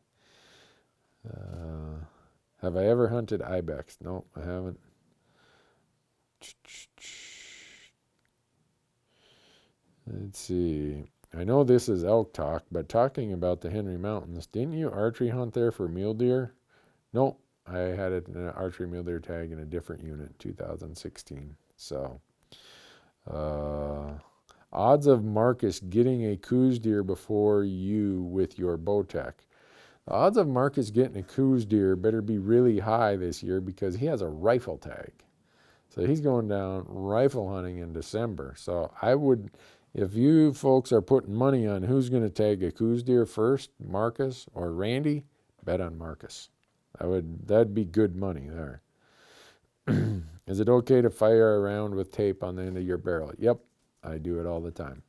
Have I ever hunted ibex? No, I haven't. Let's see. I know this is Elk Talk, but talking about the Henry Mountains, didn't you archery hunt there for mule deer? Nope. I had an archery mule deer tag in a different unit, 2016. So, odds of Marcus getting a coos deer before you with your Bowtech. The odds of Marcus getting a coos deer better be really high this year because he has a rifle tag. So he's going down rifle hunting in December. So I would, if you folks are putting money on who's going to tag a coos deer first, Marcus or Randy, bet on Marcus. That'd be good money there. Is it okay to fire around with tape on the end of your barrel? Yep, I do it all the time.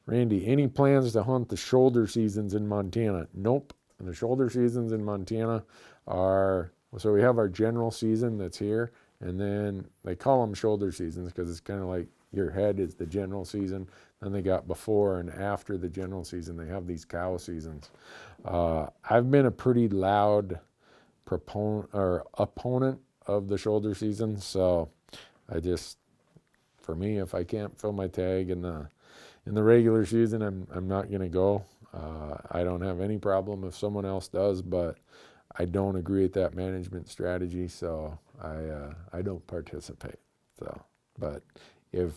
Randy, any plans to hunt the shoulder seasons in Montana? Nope. And the shoulder seasons in Montana are, so we have our general season that's here, and then they call them shoulder seasons because it's kind of like your head is the general season. Then they got before and after the general season. They have these cow seasons. I've been a pretty loud opponent of the shoulder season, so for me, if I can't fill my tag in the regular season, I'm not going to go. I don't have any problem if someone else does, but I don't agree with that management strategy, so I don't participate. So, but if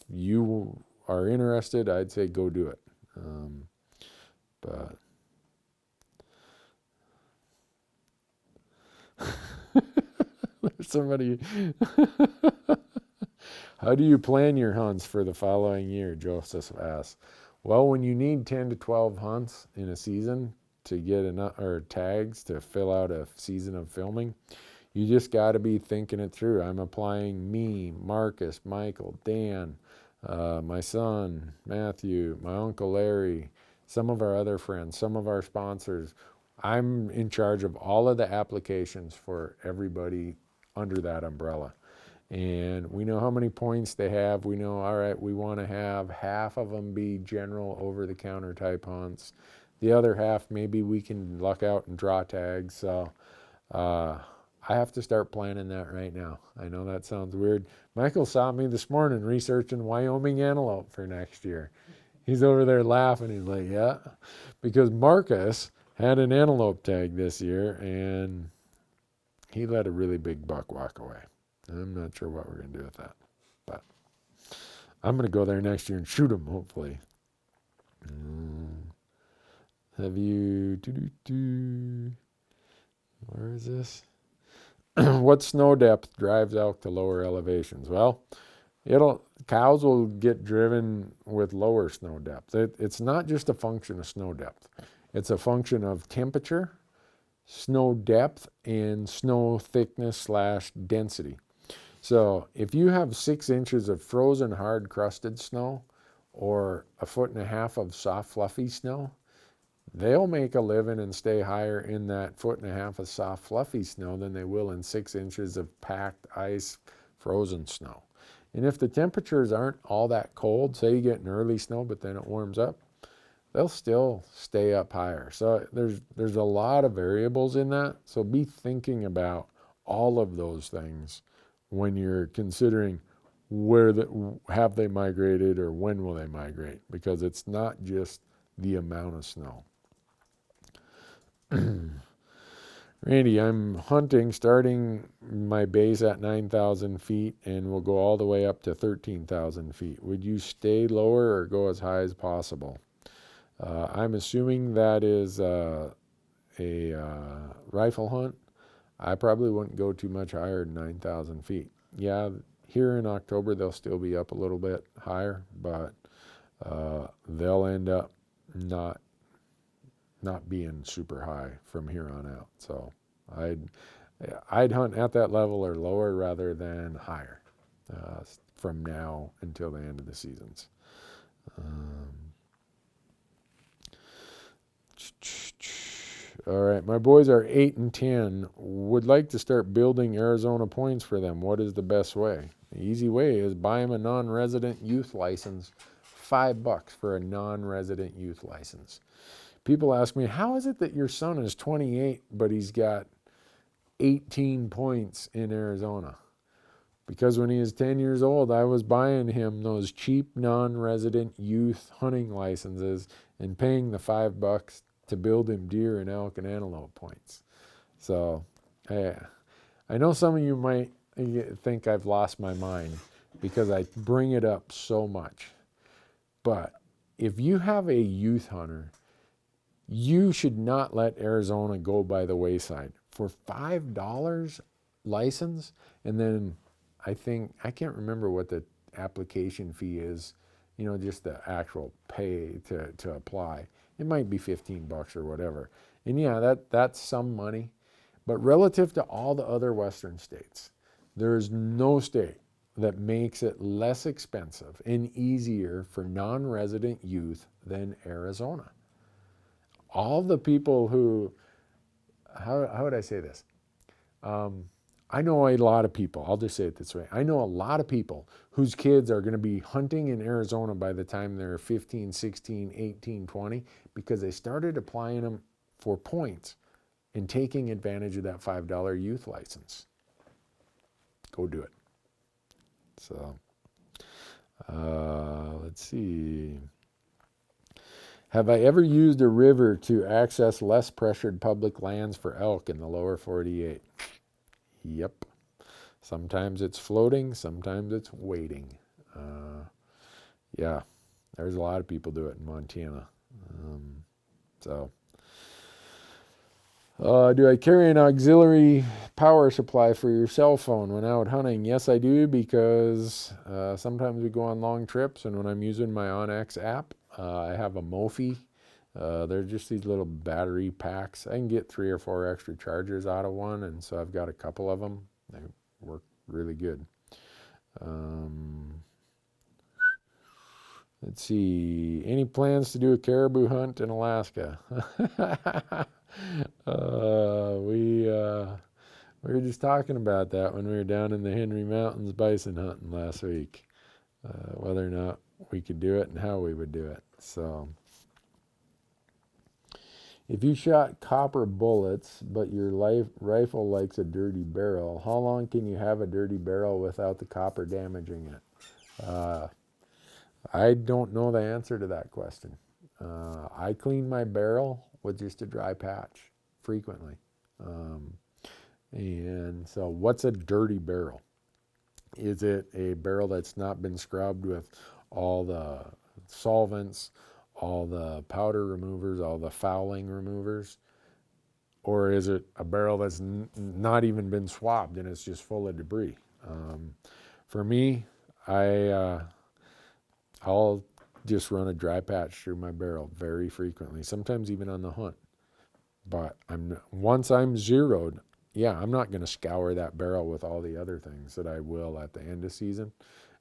you are interested, I'd say go do it. But Somebody, how do you plan your hunts for the following year? Joseph asks. Well, when you need 10 to 12 hunts in a season to get enough, or tags to fill out a season of filming, you just got to be thinking it through. I'm applying me, Marcus, Michael, Dan, my son, Matthew, my uncle Larry, some of our other friends, some of our sponsors. I'm in charge of all of the applications for everybody under that umbrella. And we know how many points they have. We know, all right, we want to have half of them be general over-the-counter type hunts. The other half, maybe we can luck out and draw tags. So I have to start planning that right now. I know that sounds weird. Michael saw me this morning researching Wyoming antelope for next year. He's over there laughing. He's like, yeah, because Marcus had an antelope tag this year, and he let a really big buck walk away. I'm not sure what we're going to do with that, but I'm going to go there next year and shoot him, hopefully. Have you... Where is this? What snow depth drives elk to lower elevations? Well, cows will get driven with lower snow depth. It's not just a function of snow depth. It's a function of temperature, snow depth, and snow thickness / density. So if you have 6 inches of frozen hard crusted snow or 1.5 feet of soft fluffy snow, they'll make a living and stay higher in that 1.5 feet of soft fluffy snow than they will in 6 inches of packed ice frozen snow. And if the temperatures aren't all that cold, say you get an early snow but then it warms up, they'll still stay up higher. So there's a lot of variables in that. So be thinking about all of those things when you're considering have they migrated or when will they migrate, because it's not just the amount of snow. Randy, I'm hunting, starting my base at 9,000 feet and will go all the way up to 13,000 feet. Would you stay lower or go as high as possible? I'm assuming that is a rifle hunt. I probably wouldn't go too much higher than 9,000 feet. Yeah, here in October they'll still be up a little bit higher, but they'll end up not being super high from here on out. So I'd hunt at that level or lower rather than higher from now until the end of the seasons. All right, my boys are 8 and 10. Would like to start building Arizona points for them. What is the best way? The easy way is buy them a non-resident youth license. $5 for a non-resident youth license. People ask me, how is it that your son is 28 but he's got 18 points in Arizona? Because when he was 10 years old, I was buying him those cheap non-resident youth hunting licenses and paying the $5 to build him deer and elk and antelope points. So I know some of you might think I've lost my mind because I bring it up so much. But if you have a youth hunter, you should not let Arizona go by the wayside. For $5 license, and then I can't remember what the application fee is, just the actual pay to apply. It might be $15 or whatever. And yeah, that's some money. But relative to all the other Western states, there is no state that makes it less expensive and easier for non-resident youth than Arizona. All the people who, how would I say this? I know a lot of people, I'll just say it this way. I know a lot of people whose kids are going to be hunting in Arizona by the time they're 15, 16, 18, 20, because they started applying them for points and taking advantage of that $5 youth license. Go do it. So, let's see. Have I ever used a river to access less pressured public lands for elk in the lower 48? Yep. Sometimes it's floating, sometimes it's wading. Yeah, there's a lot of people do it in Montana. Do I carry an auxiliary power supply for your cell phone when out hunting? Yes, I do, because sometimes we go on long trips, and when I'm using my onX app, I have a Mophie. They're just these little battery packs. I can get 3 or 4 extra chargers out of one, and so I've got a couple of them. They work really good. Let's see. Any plans to do a caribou hunt in Alaska? We were just talking about that when we were down in the Henry Mountains bison hunting last week, whether or not we could do it and how we would do it. So, if you shot copper bullets, but your rifle likes a dirty barrel, how long can you have a dirty barrel without the copper damaging it? I don't know the answer to that question. I clean my barrel with just a dry patch frequently. And so what's a dirty barrel? Is it a barrel that's not been scrubbed with all the solvents, all the powder removers, all the fouling removers? Or is it a barrel that's not even been swabbed and it's just full of debris? For me, I'll just run a dry patch through my barrel very frequently, sometimes even on the hunt. But once I'm zeroed, I'm not going to scour that barrel with all the other things that I will at the end of season.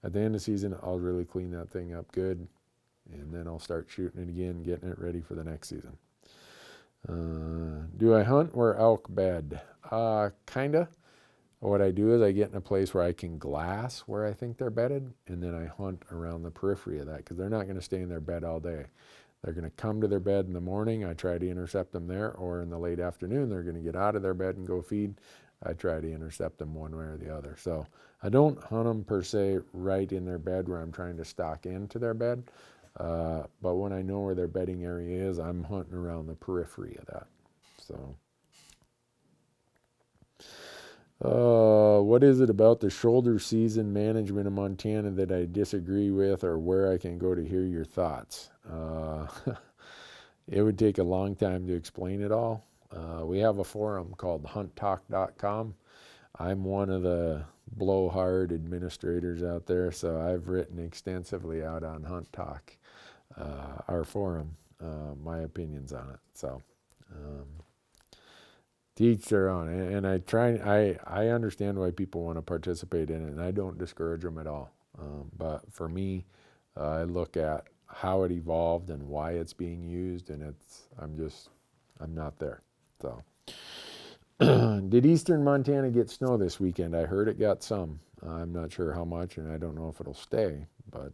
At the end of season, I'll really clean that thing up good, and then I'll start shooting it again, getting it ready for the next season. Do I hunt where elk bed? Kinda. What I do is I get in a place where I can glass where I think they're bedded, and then I hunt around the periphery of that, because they're not going to stay in their bed all day. They're going to come to their bed in the morning. I try to intercept them there, or in the late afternoon, they're going to get out of their bed and go feed. I try to intercept them one way or the other. So I don't hunt them per se right in their bed where I'm trying to stalk into their bed. But when I know where their bedding area is, I'm hunting around the periphery of that. So, what is it about the shoulder season management in Montana that I disagree with, or where I can go to hear your thoughts? It would take a long time to explain it all. We have a forum called hunttalk.com. I'm one of the blowhard administrators out there, so I've written extensively out on Hunt Talk, our forum, my opinions on it. So, to each their own, and I understand why people want to participate in it, and I don't discourage them at all. But for me, I look at how it evolved and why it's being used, and I'm not there. So, did eastern Montana get snow this weekend? I heard it got some. I'm not sure how much, and I don't know if it'll stay, but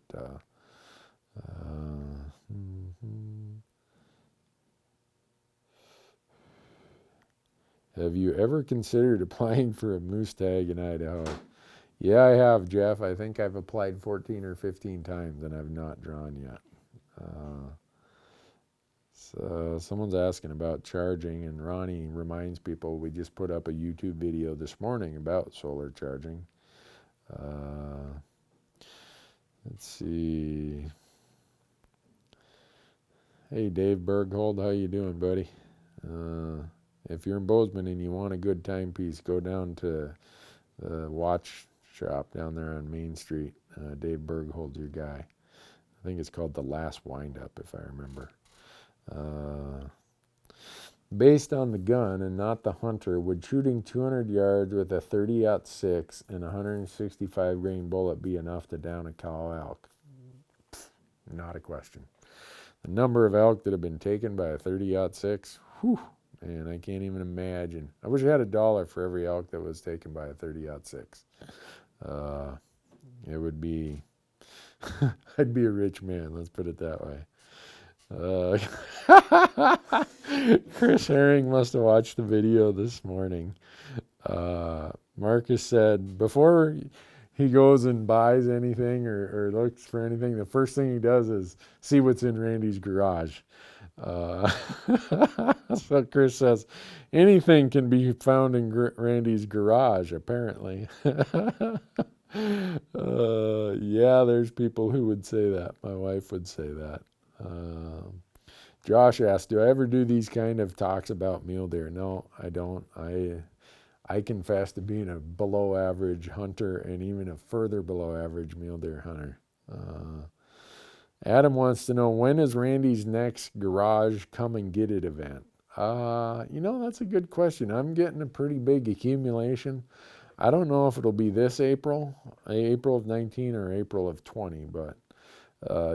have you ever considered applying for a moose tag in Idaho? Yeah, I have, Jeff. I think I've applied 14 or 15 times, and I've not drawn yet. So someone's asking about charging, and Ronnie reminds people we just put up a YouTube video this morning about solar charging. Let's see. Hey, Dave Berghold, how you doing, buddy? If you're in Bozeman and you want a good timepiece, go down to the watch shop down there on Main Street. Dave Berghold's your guy. I think it's called The Last Windup, if I remember. Based on the gun and not the hunter, would shooting 200 yards with a 30-06 and 165 grain bullet be enough to down a cow elk? Not a question. The number of elk that have been taken by a 30-06, whew, man, I can't even imagine. I wish I had $1 for every elk that was taken by a 30-06. It would be, I'd be a rich man, let's put it that way. Chris Herring must have watched the video this morning. Marcus said before he goes and buys anything or looks for anything, the first thing he does is see what's in Randy's garage. So Chris says anything can be found in Randy's garage, apparently. Yeah, there's people who would say that. My wife would say that. Josh asked, do I ever do these kind of talks about mule deer? No, I don't. I confess to being a below average hunter and even a further below average mule deer hunter. Adam wants to know, when is Randy's next garage come and get it event? That's a good question. I'm getting a pretty big accumulation. I don't know if it'll be this April of 19 or April of 20, but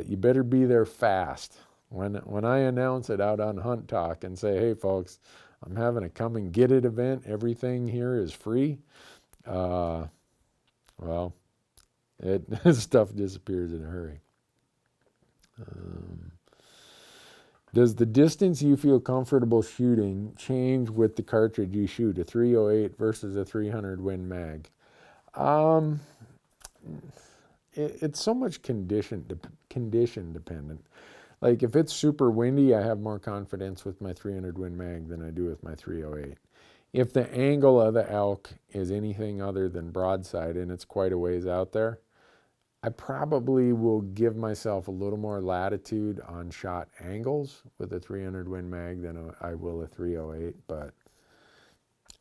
you better be there fast. When I announce it out on Hunt Talk and say, hey folks, I'm having a come and get it event, everything here is free, stuff disappears in a hurry. Does the distance you feel comfortable shooting change with the cartridge you shoot, a 308 versus a 300 Win Mag? It's so much condition dependent. Like if it's super windy, I have more confidence with my 300 Win Mag than I do with my 308. If the angle of the elk is anything other than broadside and it's quite a ways out there, I probably will give myself a little more latitude on shot angles with a 300 Win Mag than I will a 308, but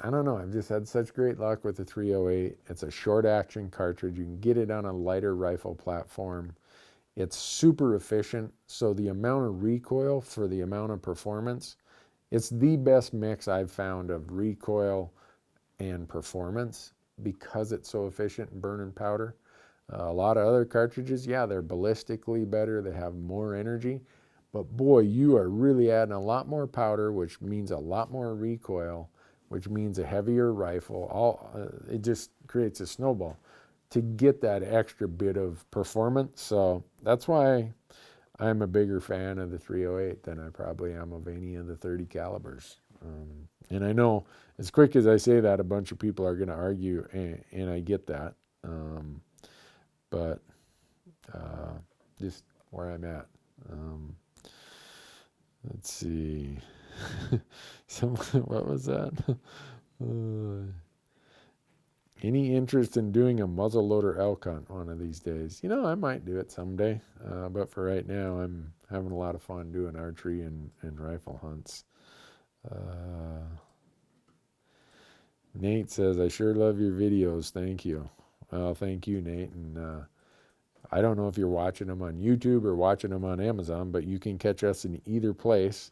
I don't know. I've just had such great luck with the 308. It's a short action cartridge. You can get it on a lighter rifle platform. It's super efficient, so the amount of recoil for the amount of performance, it's the best mix I've found of recoil and performance because it's so efficient in burning powder. A lot of other cartridges, yeah, they're ballistically better, they have more energy, but boy, you are really adding a lot more powder, which means a lot more recoil, which means a heavier rifle. It just creates a snowball to get that extra bit of performance. So that's why I'm a bigger fan of the 308 than I probably am of any of the 30 calibers. And I know as quick as I say that, a bunch of people are going to argue, and I get that. But just where I'm at. Let's see. What was that? Any interest in doing a muzzleloader elk hunt one of these days? I might do it someday. But for right now, I'm having a lot of fun doing archery and rifle hunts. Nate says, I sure love your videos. Thank you. Well, thank you, Nate. And I don't know if you're watching them on YouTube or watching them on Amazon, but you can catch us in either place.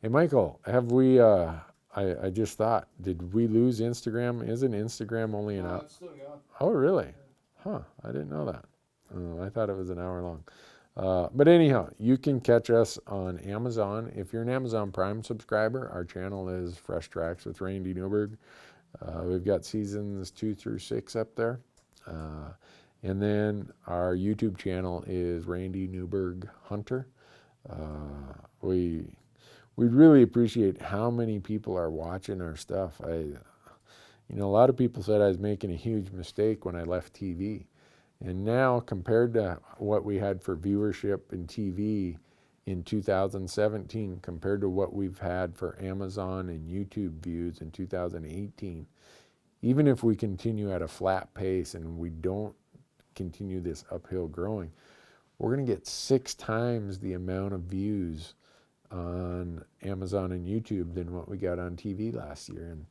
Hey, Michael, have we, I just thought, did we lose Instagram? Isn't Instagram only an hour? Oh, really? Huh, I didn't know that. I thought it was an hour long. But anyhow, you can catch us on Amazon. If you're an Amazon Prime subscriber, our channel is Fresh Tracks with Randy Newberg. We've got seasons 2 through 6 up there. And then our YouTube channel is Randy Newberg Hunter. We'd really appreciate how many people are watching our stuff. A lot of people said I was making a huge mistake when I left TV. And now, compared to what we had for viewership in TV in 2017, compared to what we've had for Amazon and YouTube views in 2018, even if we continue at a flat pace and we don't continue this uphill growing, we're going to get 6 times the amount of views on Amazon and YouTube than what we got on TV last year. And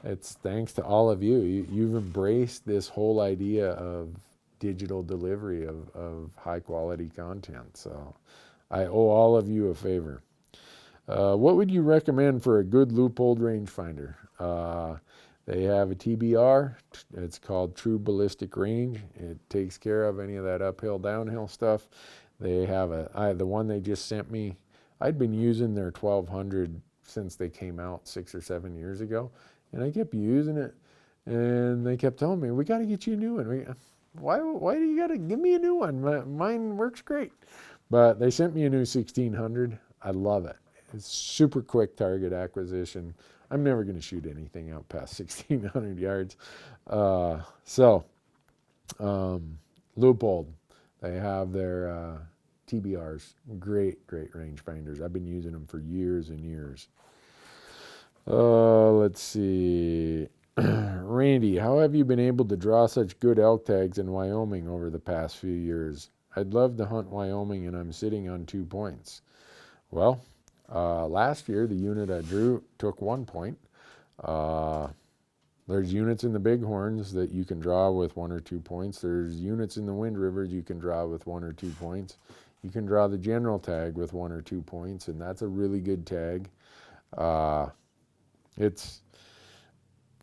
it's thanks to all of you. You've embraced this whole idea of digital delivery of high quality content. So I owe all of you a favor. What would you recommend for a good Leupold rangefinder? They have a TBR. It's called True Ballistic Range. It takes care of any of that uphill, downhill stuff. They have the one they just sent me. I'd been using their 1200 since they came out 6 or 7 years ago, and I kept using it, and they kept telling me, we got to get you a new one. Why do you got to give me a new one? Mine works great. But they sent me a new 1600. I love it. It's super quick target acquisition. I'm never going to shoot anything out past 1,600 yards. Leupold, they have their TBRs. Great rangefinders. I've been using them for years and years. Let's see. Randy, how have you been able to draw such good elk tags in Wyoming over the past few years? I'd love to hunt Wyoming, and I'm sitting on 2 points. Well, last year, the unit I drew took 1 point. There's units in the Bighorns that you can draw with 1 or 2 points. There's units in the Wind Rivers you can draw with 1 or 2 points. You can draw the general tag with 1 or 2 points, and that's a really good tag. It's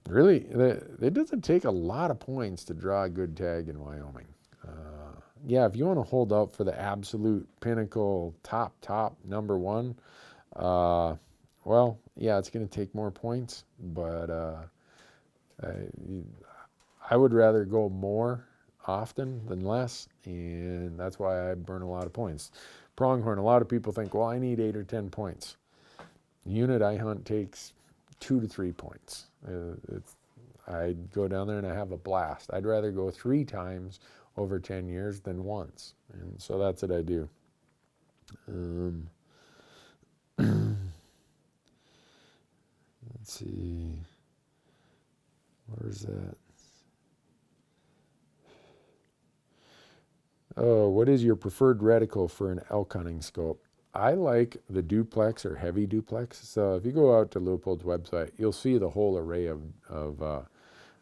really, it doesn't take a lot of points to draw a good tag in Wyoming. Yeah, if you want to hold out for the absolute pinnacle, top number one, well, yeah, it's going to take more points, but I would rather go more often than less, and that's why I burn a lot of points. Pronghorn, a lot of people think, well, I need 8 or 10 points. The unit I hunt takes 2 to 3 points. I go down there and I have a blast. I'd rather go 3 times over 10 years than once, and so that's what I do. Let's see, where's that? Oh, what is your preferred reticle for an elk hunting scope? I like the duplex or heavy duplex. So if you go out to Leupold's website, you'll see the whole array of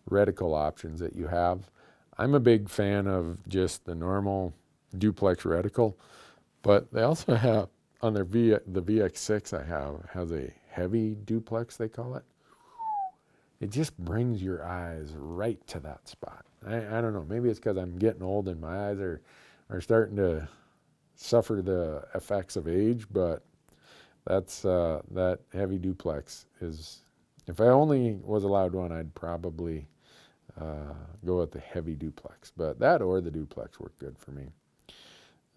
reticle options that you have. I'm a big fan of just the normal duplex reticle, but they also have on their the VX6 I have has a heavy duplex, they call it. It just brings your eyes right to that spot. I don't know, maybe it's because I'm getting old and my eyes are starting to suffer the effects of age, but that's that heavy duplex is, if I only was allowed one, I'd probably go with the heavy duplex, but that or the duplex worked good for me.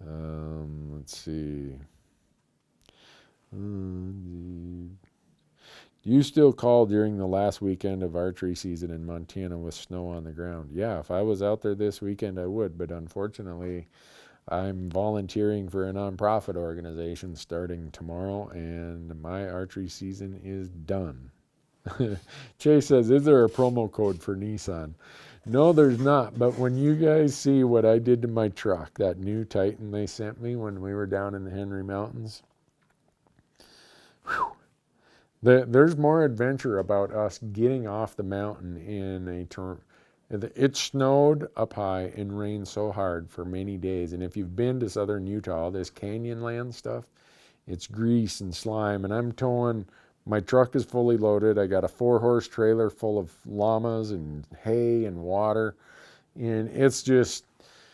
Let's see. Do you still call during the last weekend of archery season in Montana with snow on the ground? Yeah, if I was out there this weekend, I would, but unfortunately, I'm volunteering for a nonprofit organization starting tomorrow, and my archery season is done. Chase says, is there a promo code for Nissan? No, there's not, but when you guys see what I did to my truck, that new Titan they sent me when we were down in the Henry Mountains, whew, there's more adventure about us getting off the mountain in a term. It snowed up high and rained so hard for many days. And if you've been to southern Utah, this canyon land stuff, it's grease and slime. And I'm towing, my truck is fully loaded. I got a 4-horse trailer full of llamas and hay and water. And it's just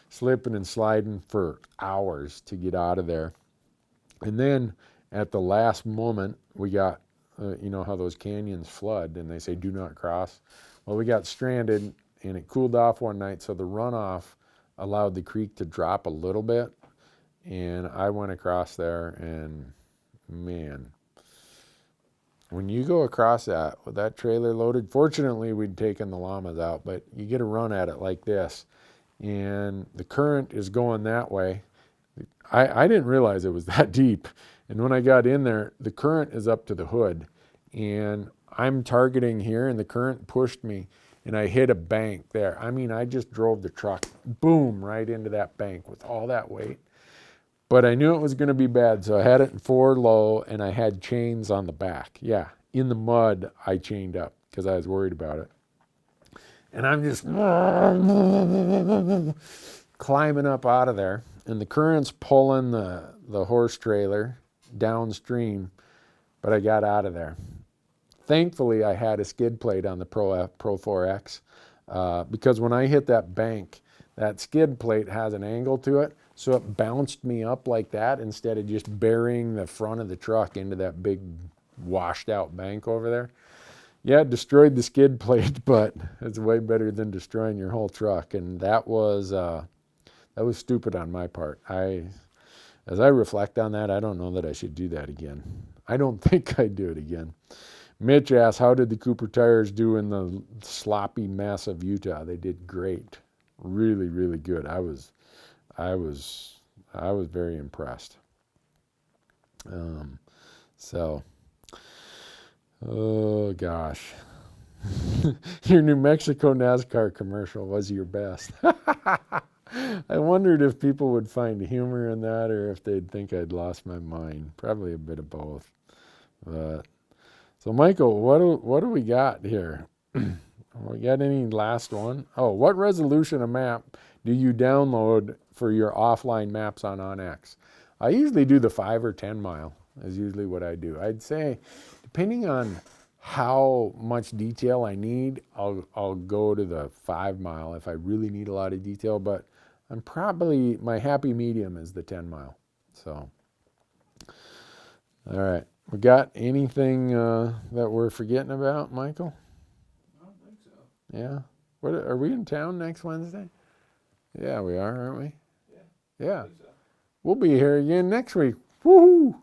slipping and sliding for hours to get out of there. And then at the last moment, we got, you know how those canyons flood and they say, do not cross. Well, we got stranded and it cooled off one night. So the runoff allowed the creek to drop a little bit. And I went across there and man, when you go across that with that trailer loaded, fortunately we'd taken the llamas out, but you get a run at it like this and the current is going that way. I didn't realize it was that deep. And when I got in there, the current is up to the hood and I'm targeting here and the current pushed me and I hit a bank there. I mean, I just drove the truck, boom, right into that bank with all that weight. But I knew it was going to be bad, so I had it in 4 low and I had chains on the back. Yeah, in the mud, I chained up because I was worried about it. And I'm just climbing up out of there and the current's pulling the horse trailer downstream, but I got out of there. Thankfully, I had a skid plate on the Pro 4X because when I hit that bank, that skid plate has an angle to it, so it bounced me up like that instead of just burying the front of the truck into that big washed out bank over there. Yeah, it destroyed the skid plate, but it's way better than destroying your whole truck, and that was stupid on my part. As I reflect on that, I don't know that I should do that again. I don't think I'd do it again. Mitch asks, how did the Cooper tires do in the sloppy mess of Utah? They did great. Really, really good. I was very impressed. Oh gosh. Your New Mexico NASCAR commercial was your best. I wondered if people would find humor in that or if they'd think I'd lost my mind. Probably a bit of both. But so Michael, what do we got here? We got any last one? Oh, what resolution of map do you download for your offline maps on OnX? I usually do the 5 or 10 mile is usually what I do. I'd say depending on how much detail I need, I'll go to the 5 mile if I really need a lot of detail, but I'm probably, my happy medium is the 10 mile. So, all right. We got anything that we're forgetting about, Michael? I don't think so. Yeah. What, are we in town next Wednesday? Yeah, we are, aren't we? Yeah. I think so. We'll be here again next week. Woohoo!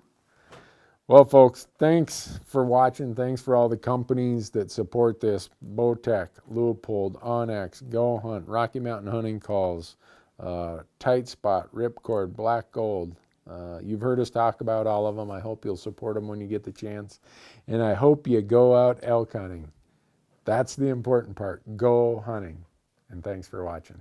Well, folks, thanks for watching. Thanks for all the companies that support this. Bowtech, Leupold, Onyx, Go Hunt, Rocky Mountain Hunting Calls, Tight Spot, Ripcord, Black Gold. You've heard us talk about all of them. I hope you'll support them when you get the chance. And I hope you go out elk hunting. That's the important part. Go hunting. And thanks for watching.